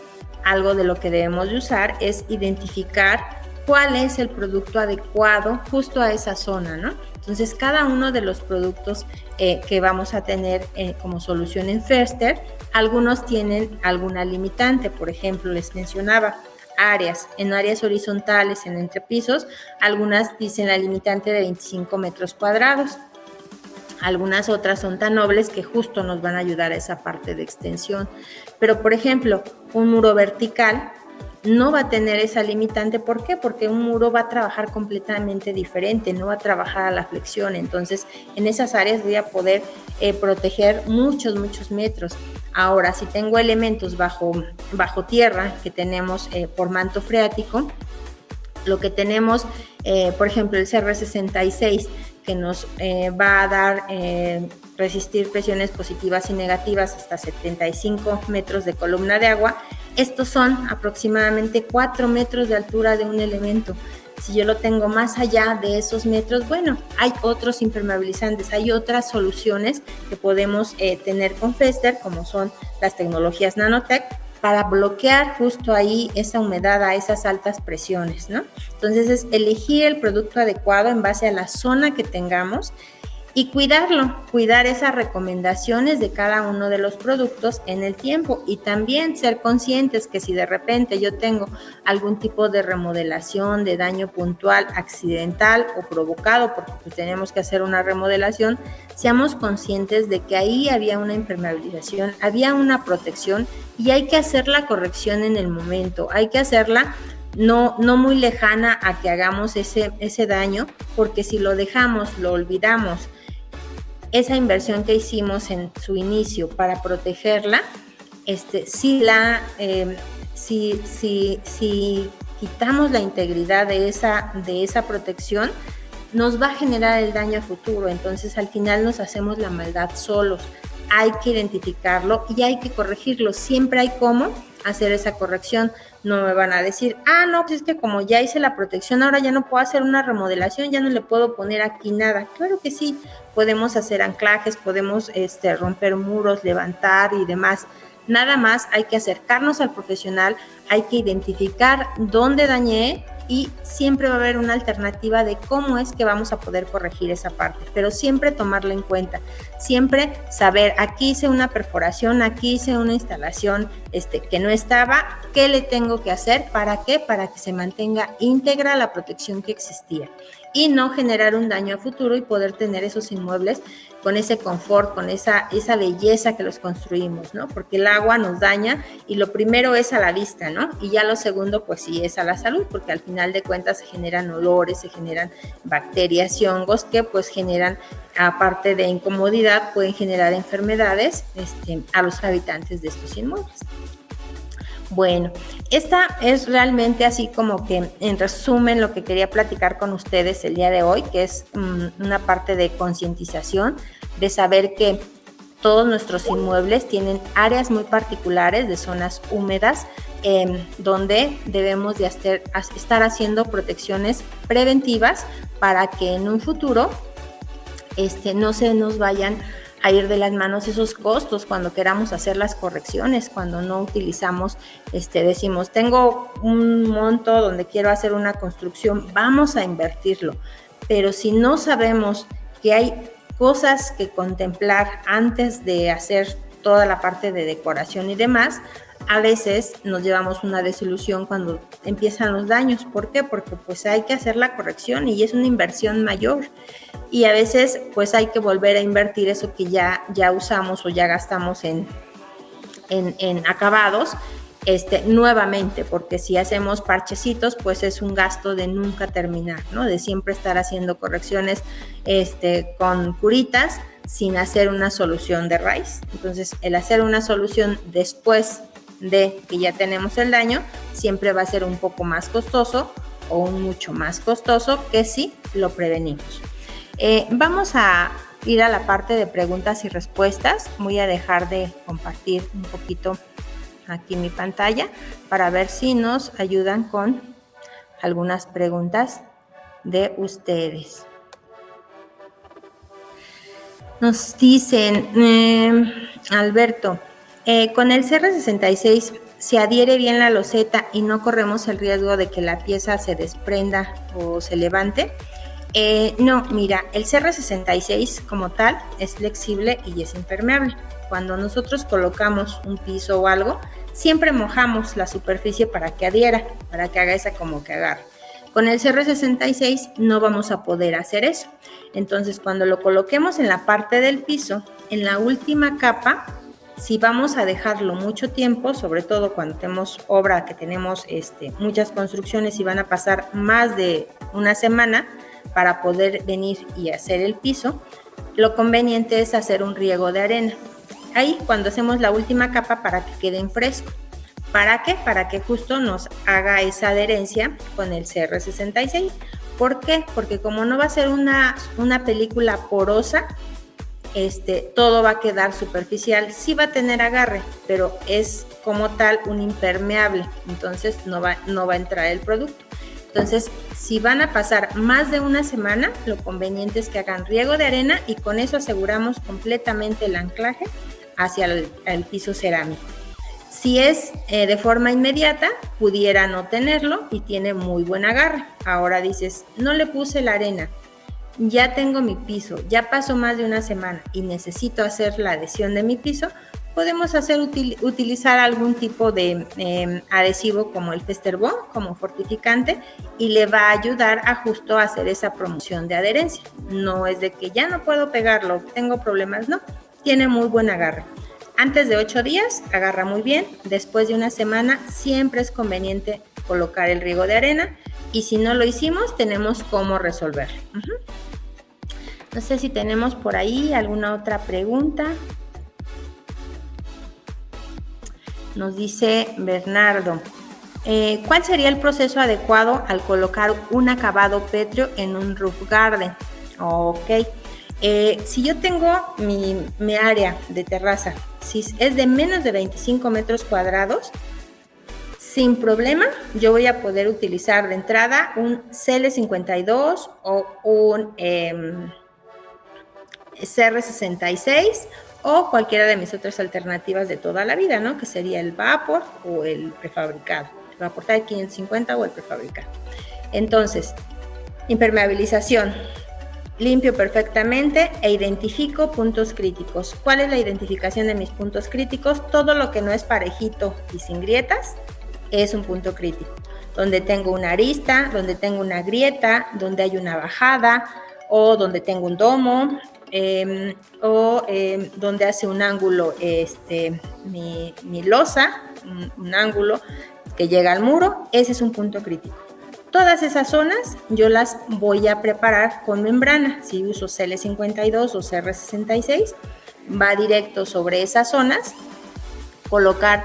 algo de lo que debemos de usar es identificar cuál es el producto adecuado justo a esa zona, ¿no? Entonces, cada uno de los productos que vamos a tener como solución en Förster, algunos tienen alguna limitante. Por ejemplo, les mencionaba áreas, en áreas horizontales, en entrepisos, algunas dicen la limitante de 25 metros cuadrados. Algunas otras son tan nobles que justo nos van a ayudar a esa parte de extensión. Pero, por ejemplo, un muro vertical no va a tener esa limitante. ¿Por qué? Porque un muro va a trabajar completamente diferente, no va a trabajar a la flexión. Entonces, en esas áreas voy a poder proteger muchos metros. Ahora, si tengo elementos bajo tierra que tenemos por manto freático, lo que tenemos, por ejemplo, el CR66, que nos va a dar resistir presiones positivas y negativas hasta 75 metros de columna de agua. Estos son aproximadamente 4 metros de altura de un elemento. Si yo lo tengo más allá de esos metros, bueno, hay otros impermeabilizantes, hay otras soluciones que podemos tener con Förster, como son las tecnologías Nanotech, para bloquear justo ahí esa humedad a esas altas presiones, ¿no? Entonces es elegir el producto adecuado en base a la zona que tengamos y cuidar esas recomendaciones de cada uno de los productos en el tiempo, y también ser conscientes que si de repente yo tengo algún tipo de remodelación, de daño puntual, accidental o provocado, porque pues tenemos que hacer una remodelación, seamos conscientes de que ahí había una impermeabilización, había una protección y hay que hacer la corrección en el momento, hay que hacerla no muy lejana a que hagamos ese daño, porque si lo dejamos, lo olvidamos, esa inversión que hicimos en su inicio para protegerla, si quitamos la integridad de esa protección, nos va a generar el daño a futuro. Entonces al final nos hacemos la maldad solos. Hay que identificarlo y hay que corregirlo. Siempre hay cómo hacer esa corrección. No me van a decir, no, pues es que como ya hice la protección, ahora ya no puedo hacer una remodelación, ya no le puedo poner aquí nada. Claro que sí, podemos hacer anclajes, podemos romper muros, levantar y demás. Nada más hay que acercarnos al profesional, hay que identificar dónde dañé y siempre va a haber una alternativa de cómo es que vamos a poder corregir esa parte, pero siempre tomarla en cuenta, siempre saber, aquí hice una perforación, aquí hice una instalación que no estaba, ¿qué le tengo que hacer? ¿Para qué? Para que se mantenga íntegra la protección que existía y no generar un daño a futuro y poder tener esos inmuebles con ese confort, con esa belleza que los construimos, ¿no? Porque el agua nos daña y lo primero es a la vista, ¿no? Y ya lo segundo, pues sí, es a la salud, porque al final de cuentas se generan olores, se generan bacterias y hongos que pues generan, aparte de incomodidad, pueden generar enfermedades a los habitantes de estos inmuebles. Bueno, esta es realmente así como que en resumen lo que quería platicar con ustedes el día de hoy, que es una parte de concientización, de saber que todos nuestros inmuebles tienen áreas muy particulares de zonas húmedas donde debemos de estar haciendo protecciones preventivas para que en un futuro no se nos vayan a ir de las manos esos costos cuando queramos hacer las correcciones, cuando no utilizamos, decimos, tengo un monto donde quiero hacer una construcción, vamos a invertirlo, pero si no sabemos que hay cosas que contemplar antes de hacer toda la parte de decoración y demás, a veces nos llevamos una desilusión cuando empiezan los daños. ¿Por qué? Porque pues hay que hacer la corrección y es una inversión mayor. Y a veces pues hay que volver a invertir eso que ya usamos o ya gastamos en acabados nuevamente, porque si hacemos parchecitos pues es un gasto de nunca terminar, ¿no? De siempre estar haciendo correcciones con curitas sin hacer una solución de raíz. Entonces el hacer una solución después de que ya tenemos el daño siempre va a ser un poco más costoso o mucho más costoso que si lo prevenimos. Vamos a ir a la parte de preguntas y respuestas. Voy a dejar de compartir un poquito aquí mi pantalla para ver si nos ayudan con algunas preguntas de ustedes. Nos dicen, Alberto, Con el CR66 se adhiere bien la loseta y no corremos el riesgo de que la pieza se desprenda o se levante. No, mira, el CR66 como tal es flexible y es impermeable. Cuando nosotros colocamos un piso o algo, siempre mojamos la superficie para que adhiera, para que haga esa como que agarre. Con el CR66 no vamos a poder hacer eso. Entonces, cuando lo coloquemos en la parte del piso, en la última capa, si vamos a dejarlo mucho tiempo, sobre todo cuando tenemos obra, que tenemos muchas construcciones y van a pasar más de una semana para poder venir y hacer el piso, lo conveniente es hacer un riego de arena. Ahí, cuando hacemos la última capa, para que queden frescos. ¿Para qué? Para que justo nos haga esa adherencia con el CR66. ¿Por qué? Porque como no va a ser una película porosa, todo va a quedar superficial. Sí va a tener agarre, pero es como tal un impermeable, entonces no va a entrar el producto. Entonces, si van a pasar más de una semana, lo conveniente es que hagan riego de arena y con eso aseguramos completamente el anclaje hacia el piso cerámico. Si es de forma inmediata, pudiera no tenerlo y tiene muy buen agarre. Ahora dices, no le puse la arena, ya tengo mi piso, ya pasó más de una semana y necesito hacer la adhesión de mi piso, podemos utilizar algún tipo de adhesivo como el Festerbond, como fortificante, y le va a ayudar a justo hacer esa promoción de adherencia. No es de que ya no puedo pegarlo, tengo problemas, no, tiene muy buen agarre. Antes de 8 días agarra muy bien, después de una semana siempre es conveniente colocar el riego de arena y si no lo hicimos tenemos cómo resolverlo. No sé si tenemos por ahí alguna otra pregunta. Nos dice Bernardo, ¿cuál sería el proceso adecuado al colocar un acabado pétreo en un roof garden? Ok. Si yo tengo mi área de terraza, si es de menos de 25 metros cuadrados, sin problema, yo voy a poder utilizar de entrada un CL52 o un CR66 o cualquiera de mis otras alternativas de toda la vida, ¿no? Que sería el Vapor o el prefabricado, el Vaportite 550 o el prefabricado. Entonces, impermeabilización. Limpio perfectamente e identifico puntos críticos. ¿Cuál es la identificación de mis puntos críticos? Todo lo que no es parejito y sin grietas es un punto crítico. Donde tengo una arista, donde tengo una grieta, donde hay una bajada o donde tengo un domo donde hace un ángulo mi losa, un ángulo que llega al muro, ese es un punto crítico. Todas esas zonas yo las voy a preparar con membrana. Si uso CL52 o CR66, va directo sobre esas zonas, colocar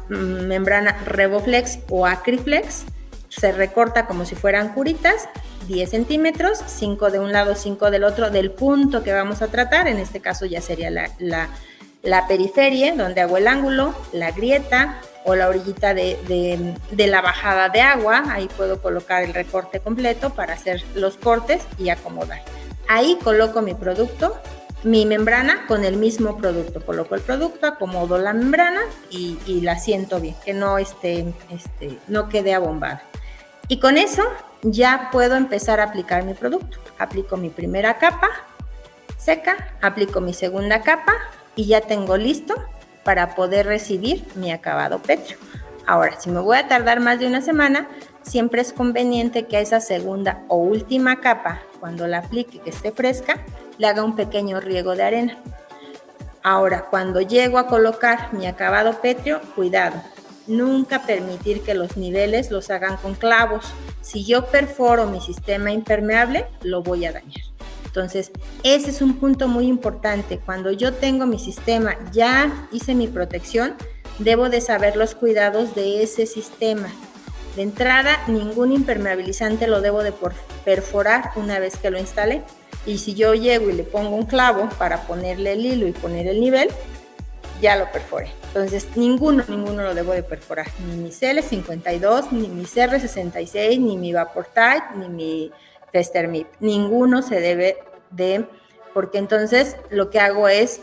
membrana Revoflex o Acriflex, se recorta como si fueran curitas, 10 centímetros, 5 de un lado, 5 del otro, del punto que vamos a tratar. En este caso ya sería la periferia, donde hago el ángulo, la grieta o la orillita de la bajada de agua. Ahí puedo colocar el recorte completo para hacer los cortes y acomodar. Ahí coloco mi producto, mi membrana con el mismo producto. Coloco el producto, acomodo la membrana y la siento bien, que no no quede abombada. Y con eso ya puedo empezar a aplicar mi producto. Aplico mi primera capa seca, aplico mi segunda capa y ya tengo listo para poder recibir mi acabado pétreo. Ahora, si me voy a tardar más de una semana, siempre es conveniente que a esa segunda o última capa, cuando la aplique que esté fresca, le haga un pequeño riego de arena. Ahora, cuando llego a colocar mi acabado pétreo, cuidado, nunca permitir que los niveles los hagan con clavos. Si yo perforo mi sistema impermeable, lo voy a dañar. Entonces, ese es un punto muy importante. Cuando yo tengo mi sistema, ya hice mi protección, debo de saber los cuidados de ese sistema. De entrada, ningún impermeabilizante lo debo de perforar una vez que lo instalé. Y si yo llego y le pongo un clavo para ponerle el hilo y poner el nivel, ya lo perforé. Entonces, ninguno lo debo de perforar. Ni mi CL52, ni mi CR66, ni mi Vaportite, ni mi Festermip. Ninguno se debe de, porque entonces lo que hago es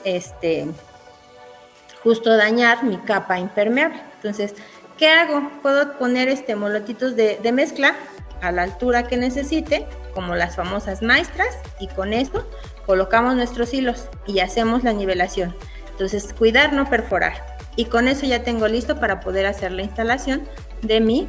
justo dañar mi capa impermeable. Entonces, ¿qué hago? Puedo poner molotitos de mezcla a la altura que necesite, como las famosas maestras, y con esto colocamos nuestros hilos y hacemos la nivelación. Entonces, cuidar no perforar. Y con eso ya tengo listo para poder hacer la instalación de mi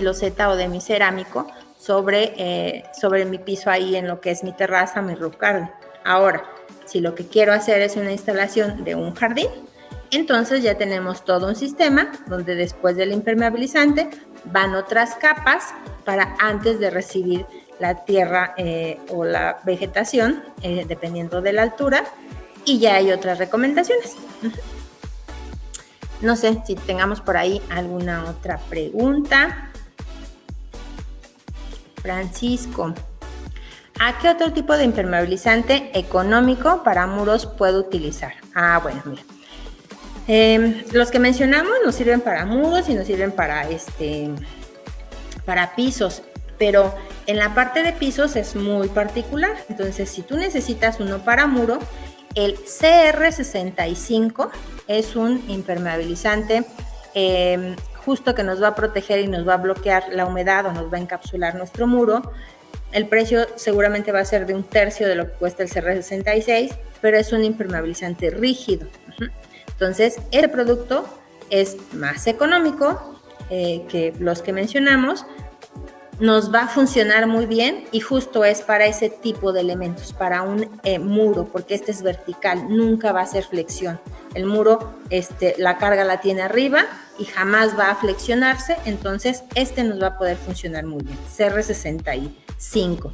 loseta o de mi cerámico sobre mi piso ahí en lo que es mi terraza, mi roof garden. Ahora, si lo que quiero hacer es una instalación de un jardín, entonces ya tenemos todo un sistema donde después del impermeabilizante van otras capas para antes de recibir la tierra o la vegetación, dependiendo de la altura, y ya hay otras recomendaciones. No sé si tengamos por ahí alguna otra pregunta. Francisco, ¿a qué otro tipo de impermeabilizante económico para muros puedo utilizar? Bueno, mira. Los que mencionamos nos sirven para muros y nos sirven para pisos, pero en la parte de pisos es muy particular. Entonces, si tú necesitas uno para muro, el CR65 es un impermeabilizante justo que nos va a proteger y nos va a bloquear la humedad o nos va a encapsular nuestro muro. El precio seguramente va a ser de 1/3 de lo que cuesta el CR66, pero es un impermeabilizante rígido. Entonces, este producto es más económico que los que mencionamos, nos va a funcionar muy bien y justo es para ese tipo de elementos, para un muro, porque este es vertical, nunca va a ser flexión. El muro, la carga la tiene arriba y jamás va a flexionarse, entonces nos va a poder funcionar muy bien. CR65.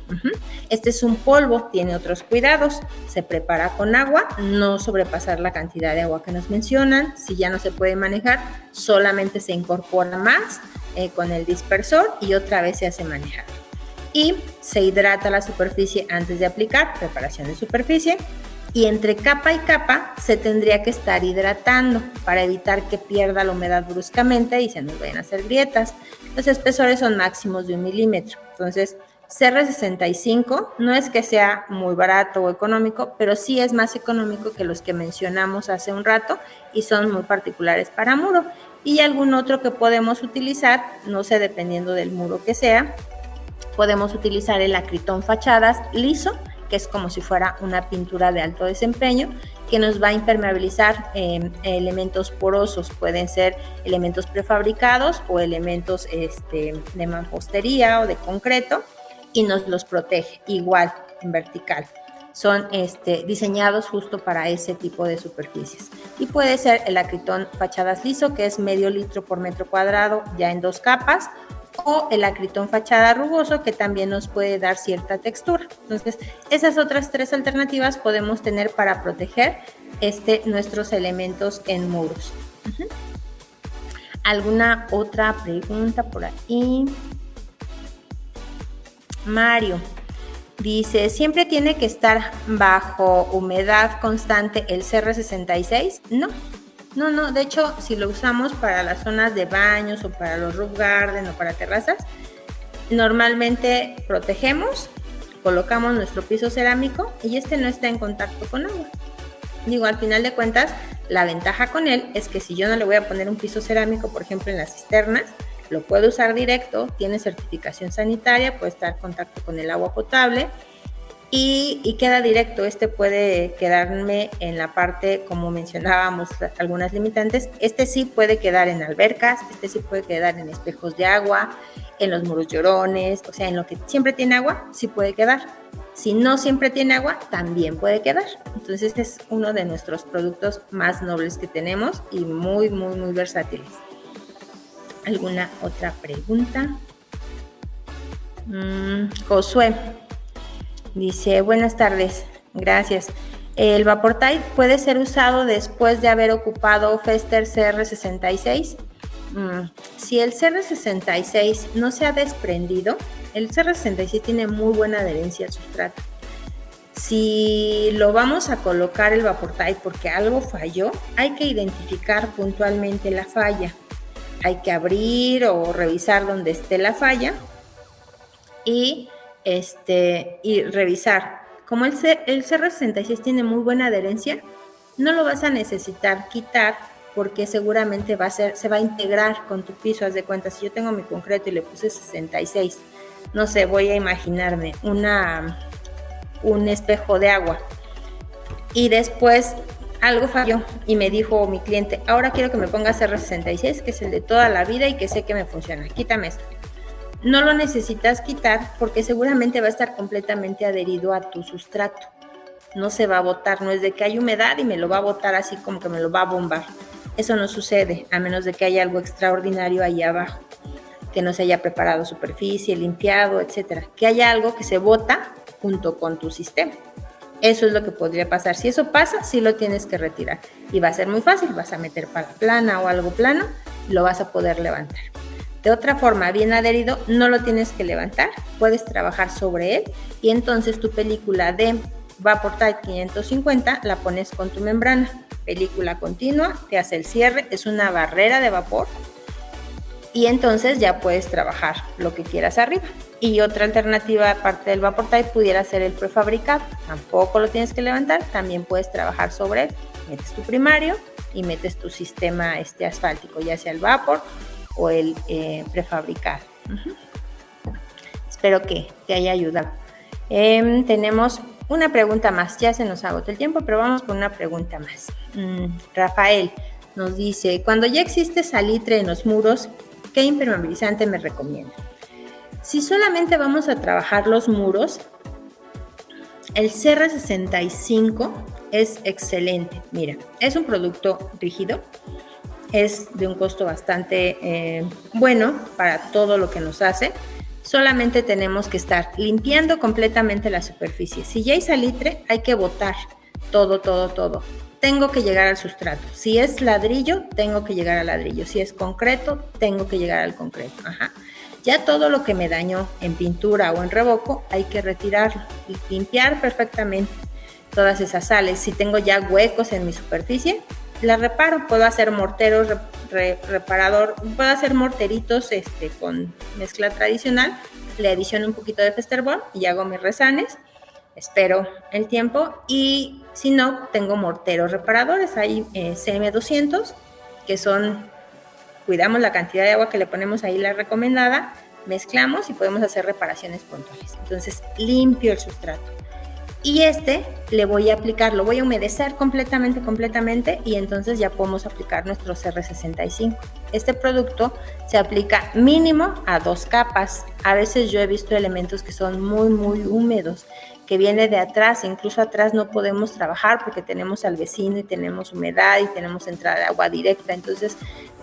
Este es un polvo, tiene otros cuidados, se prepara con agua, no sobrepasar la cantidad de agua que nos mencionan. Si ya no se puede manejar, solamente se incorpora más con el dispersor y otra vez se hace manejar. Y se hidrata la superficie antes de aplicar, preparación de superficie, y entre capa y capa se tendría que estar hidratando para evitar que pierda la humedad bruscamente y se nos vayan a hacer grietas. Los espesores son máximos de 1 milímetro. Entonces, CR65 no es que sea muy barato o económico, pero sí es más económico que los que mencionamos hace un rato y son muy particulares para muro. Y algún otro que podemos utilizar, no sé, dependiendo del muro que sea, podemos utilizar el Acryton Fachadas liso, que es como si fuera una pintura de alto desempeño, que nos va a impermeabilizar elementos porosos, pueden ser elementos prefabricados o elementos de mampostería o de concreto, y nos los protege igual en vertical. Son diseñados justo para ese tipo de superficies. Y puede ser el Acryton Fachadas liso, que es medio litro por metro cuadrado, ya en 2 capas, o el Acryton Fachada rugoso, que también nos puede dar cierta textura. Entonces, esas otras 3 alternativas podemos tener para proteger nuestros elementos en muros. ¿Alguna otra pregunta por ahí? Mario dice, ¿siempre tiene que estar bajo humedad constante el CR66? No, de hecho, si lo usamos para las zonas de baños o para los roof garden o para terrazas, normalmente protegemos, colocamos nuestro piso cerámico y no está en contacto con agua. Digo, al final de cuentas, la ventaja con él es que si yo no le voy a poner un piso cerámico, por ejemplo, en las cisternas, lo puedo usar directo, tiene certificación sanitaria, puede estar en contacto con el agua potable y queda directo. Puede quedarme en la parte, como mencionábamos, algunas limitantes. Sí puede quedar en albercas, sí puede quedar en espejos de agua, en los muros llorones, o sea, en lo que siempre tiene agua, sí puede quedar. Si no siempre tiene agua, también puede quedar. Entonces, es uno de nuestros productos más nobles que tenemos y muy, muy, muy versátiles. ¿Alguna otra pregunta? Josué dice, buenas tardes, gracias. ¿El VaporTite puede ser usado después de haber ocupado Fester CR66? Si el CR66 no se ha desprendido, el CR66 tiene muy buena adherencia al sustrato. Si lo vamos a colocar el VaporTite porque algo falló, hay que identificar puntualmente la falla. Hay que abrir o revisar donde esté la falla y revisar. Como el CR66 tiene muy buena adherencia, No lo vas a necesitar quitar porque seguramente se va a integrar con tu piso. Haz de cuenta, si yo tengo mi concreto y le puse 66, no sé, voy a imaginarme un espejo de agua y después algo falló y me dijo mi cliente, ahora quiero que me pongas R66, que es el de toda la vida y que sé que me funciona, quítame esto. No lo necesitas quitar porque seguramente va a estar completamente adherido a tu sustrato. No se va a botar, no es de que hay humedad y me lo va a botar así como que me lo va a bombar. Eso no sucede, a menos de que haya algo extraordinario ahí abajo, que no se haya preparado superficie, limpiado, etcétera. Que haya algo que se bota junto con tu sistema. Eso es lo que podría pasar. Si eso pasa, sí lo tienes que retirar. Y va a ser muy fácil, vas a meter pala plana o algo plano y lo vas a poder levantar. De otra forma, bien adherido, no lo tienes que levantar, puedes trabajar sobre él y entonces tu película de VaporTite 550 la pones con tu membrana. Película continua, te hace el cierre, es una barrera de vapor y entonces ya puedes trabajar lo que quieras arriba. Y otra alternativa aparte del VaporTite pudiera ser el prefabricado, tampoco lo tienes que levantar, también puedes trabajar sobre él. Metes tu primario y metes tu sistema asfáltico, ya sea el vapor o el prefabricado. Espero que te haya ayudado. Tenemos una pregunta más, ya se nos agotó el tiempo, pero vamos con una pregunta más. Rafael nos dice, cuando ya existe salitre en los muros, ¿qué impermeabilizante me recomienda? Si solamente vamos a trabajar los muros, el CR65 es excelente. Mira, es un producto rígido, es de un costo bastante bueno para todo lo que nos hace. Solamente tenemos que estar limpiando completamente la superficie. Si ya hay salitre, hay que botar todo. Tengo que llegar al sustrato. Si es ladrillo, tengo que llegar al ladrillo. Si es concreto, tengo que llegar al concreto. Ya todo lo que me dañó en pintura o en revoco, hay que retirarlo y limpiar perfectamente todas esas sales. Si tengo ya huecos en mi superficie, la reparo. Puedo hacer morteros reparador, puedo hacer morteritos con mezcla tradicional, le adiciono un poquito de Festerbond y hago mis resanes, espero el tiempo y si no, tengo morteros reparadores, hay CM200 que son, cuidamos la cantidad de agua que le ponemos ahí, la recomendada, mezclamos y podemos hacer reparaciones puntuales. Entonces limpio el sustrato. Y le voy a aplicar, lo voy a humedecer completamente y entonces ya podemos aplicar nuestro CR65. Este producto se aplica mínimo a 2 capas. A veces yo he visto elementos que son muy húmedos, que viene de atrás, incluso atrás no podemos trabajar porque tenemos al vecino y tenemos humedad y tenemos entrada de agua directa. Entonces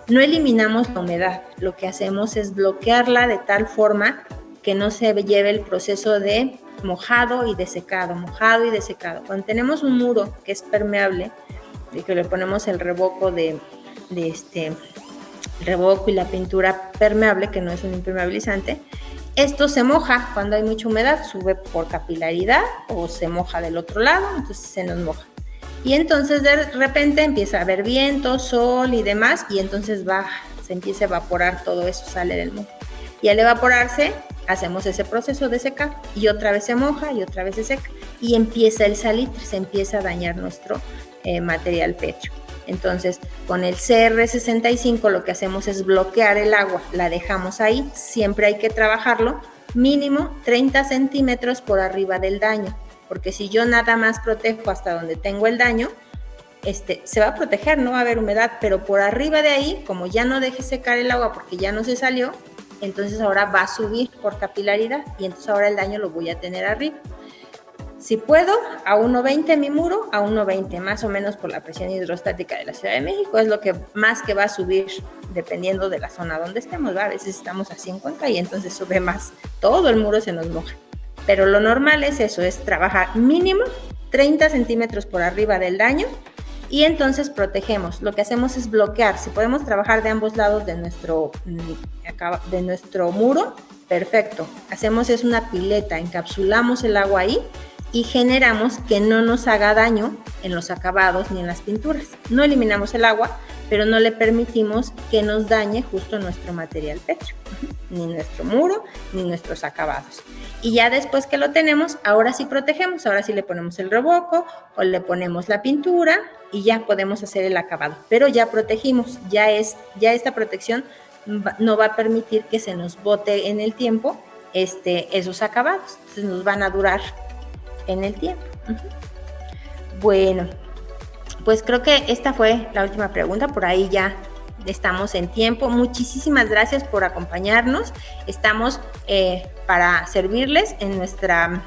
no eliminamos la humedad, lo que hacemos es bloquearla de tal forma que no se lleve el proceso de mojado y de secado. Cuando tenemos un muro que es permeable, y que le ponemos el revoco revoco y la pintura permeable, que no es un impermeabilizante, esto se moja cuando hay mucha humedad, sube por capilaridad o se moja del otro lado, entonces se nos moja. Y entonces de repente empieza a haber viento, sol y demás, y entonces se empieza a evaporar todo eso, sale del muro. Y al evaporarse, hacemos ese proceso de secar y otra vez se moja y otra vez se seca y empieza el salitre, se empieza a dañar nuestro material pétreo. Entonces, con el CR65 lo que hacemos es bloquear el agua, la dejamos ahí, siempre hay que trabajarlo mínimo 30 centímetros por arriba del daño, porque si yo nada más protejo hasta donde tengo el daño, se va a proteger, no va a haber humedad, pero por arriba de ahí, como ya no dejé secar el agua porque ya no se salió, entonces ahora va a subir por capilaridad y entonces ahora el daño lo voy a tener arriba. Si puedo, a 1.20 mi muro, a 1.20 más o menos por la presión hidrostática de la Ciudad de México, es lo que más que va a subir dependiendo de la zona donde estemos, ¿va? A veces estamos así en Cuenca y entonces sube más, todo el muro se nos moja. Pero lo normal es eso, es trabajar mínimo 30 centímetros por arriba del daño y entonces protegemos. Lo que hacemos es bloquear. Si podemos trabajar de ambos lados de nuestro muro, perfecto. Hacemos es una pileta, encapsulamos el agua ahí y generamos que no nos haga daño en los acabados ni en las pinturas. No eliminamos el agua, pero no le permitimos que nos dañe justo nuestro material pétreo, ni nuestro muro, ni nuestros acabados. Y ya después que lo tenemos, ahora sí protegemos, ahora sí le ponemos el revoco o le ponemos la pintura y ya podemos hacer el acabado, pero ya protegimos, ya esta protección no va a permitir que se nos bote en el tiempo esos acabados, entonces nos van a durar en el tiempo. Bueno, pues creo que esta fue la última pregunta, por ahí ya estamos en tiempo. Muchísimas gracias por acompañarnos, estamos para servirles en nuestras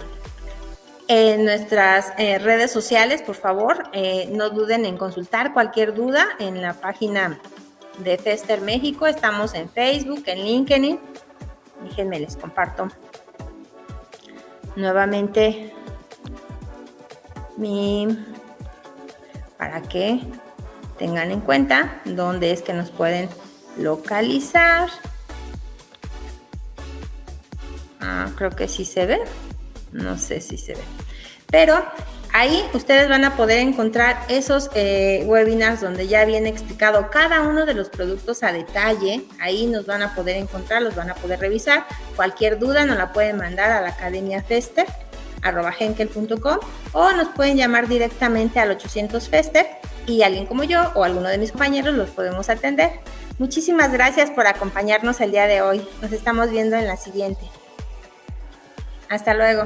redes sociales. Por favor, no duden en consultar cualquier duda en la página de Fester México. Estamos en Facebook, en LinkedIn. Déjenme les comparto nuevamente para que tengan en cuenta dónde es que nos pueden localizar. Creo que sí se ve, no sé si se ve, pero ahí ustedes van a poder encontrar esos webinars donde ya viene explicado cada uno de los productos a detalle. Ahí nos van a poder encontrar, los van a poder revisar. Cualquier duda nos la pueden mandar a la academiafester@henkel.com o nos pueden llamar directamente al 800 Fester y alguien como yo o alguno de mis compañeros los podemos atender. Muchísimas gracias por acompañarnos el día de hoy. Nos estamos viendo en la siguiente. Hasta luego.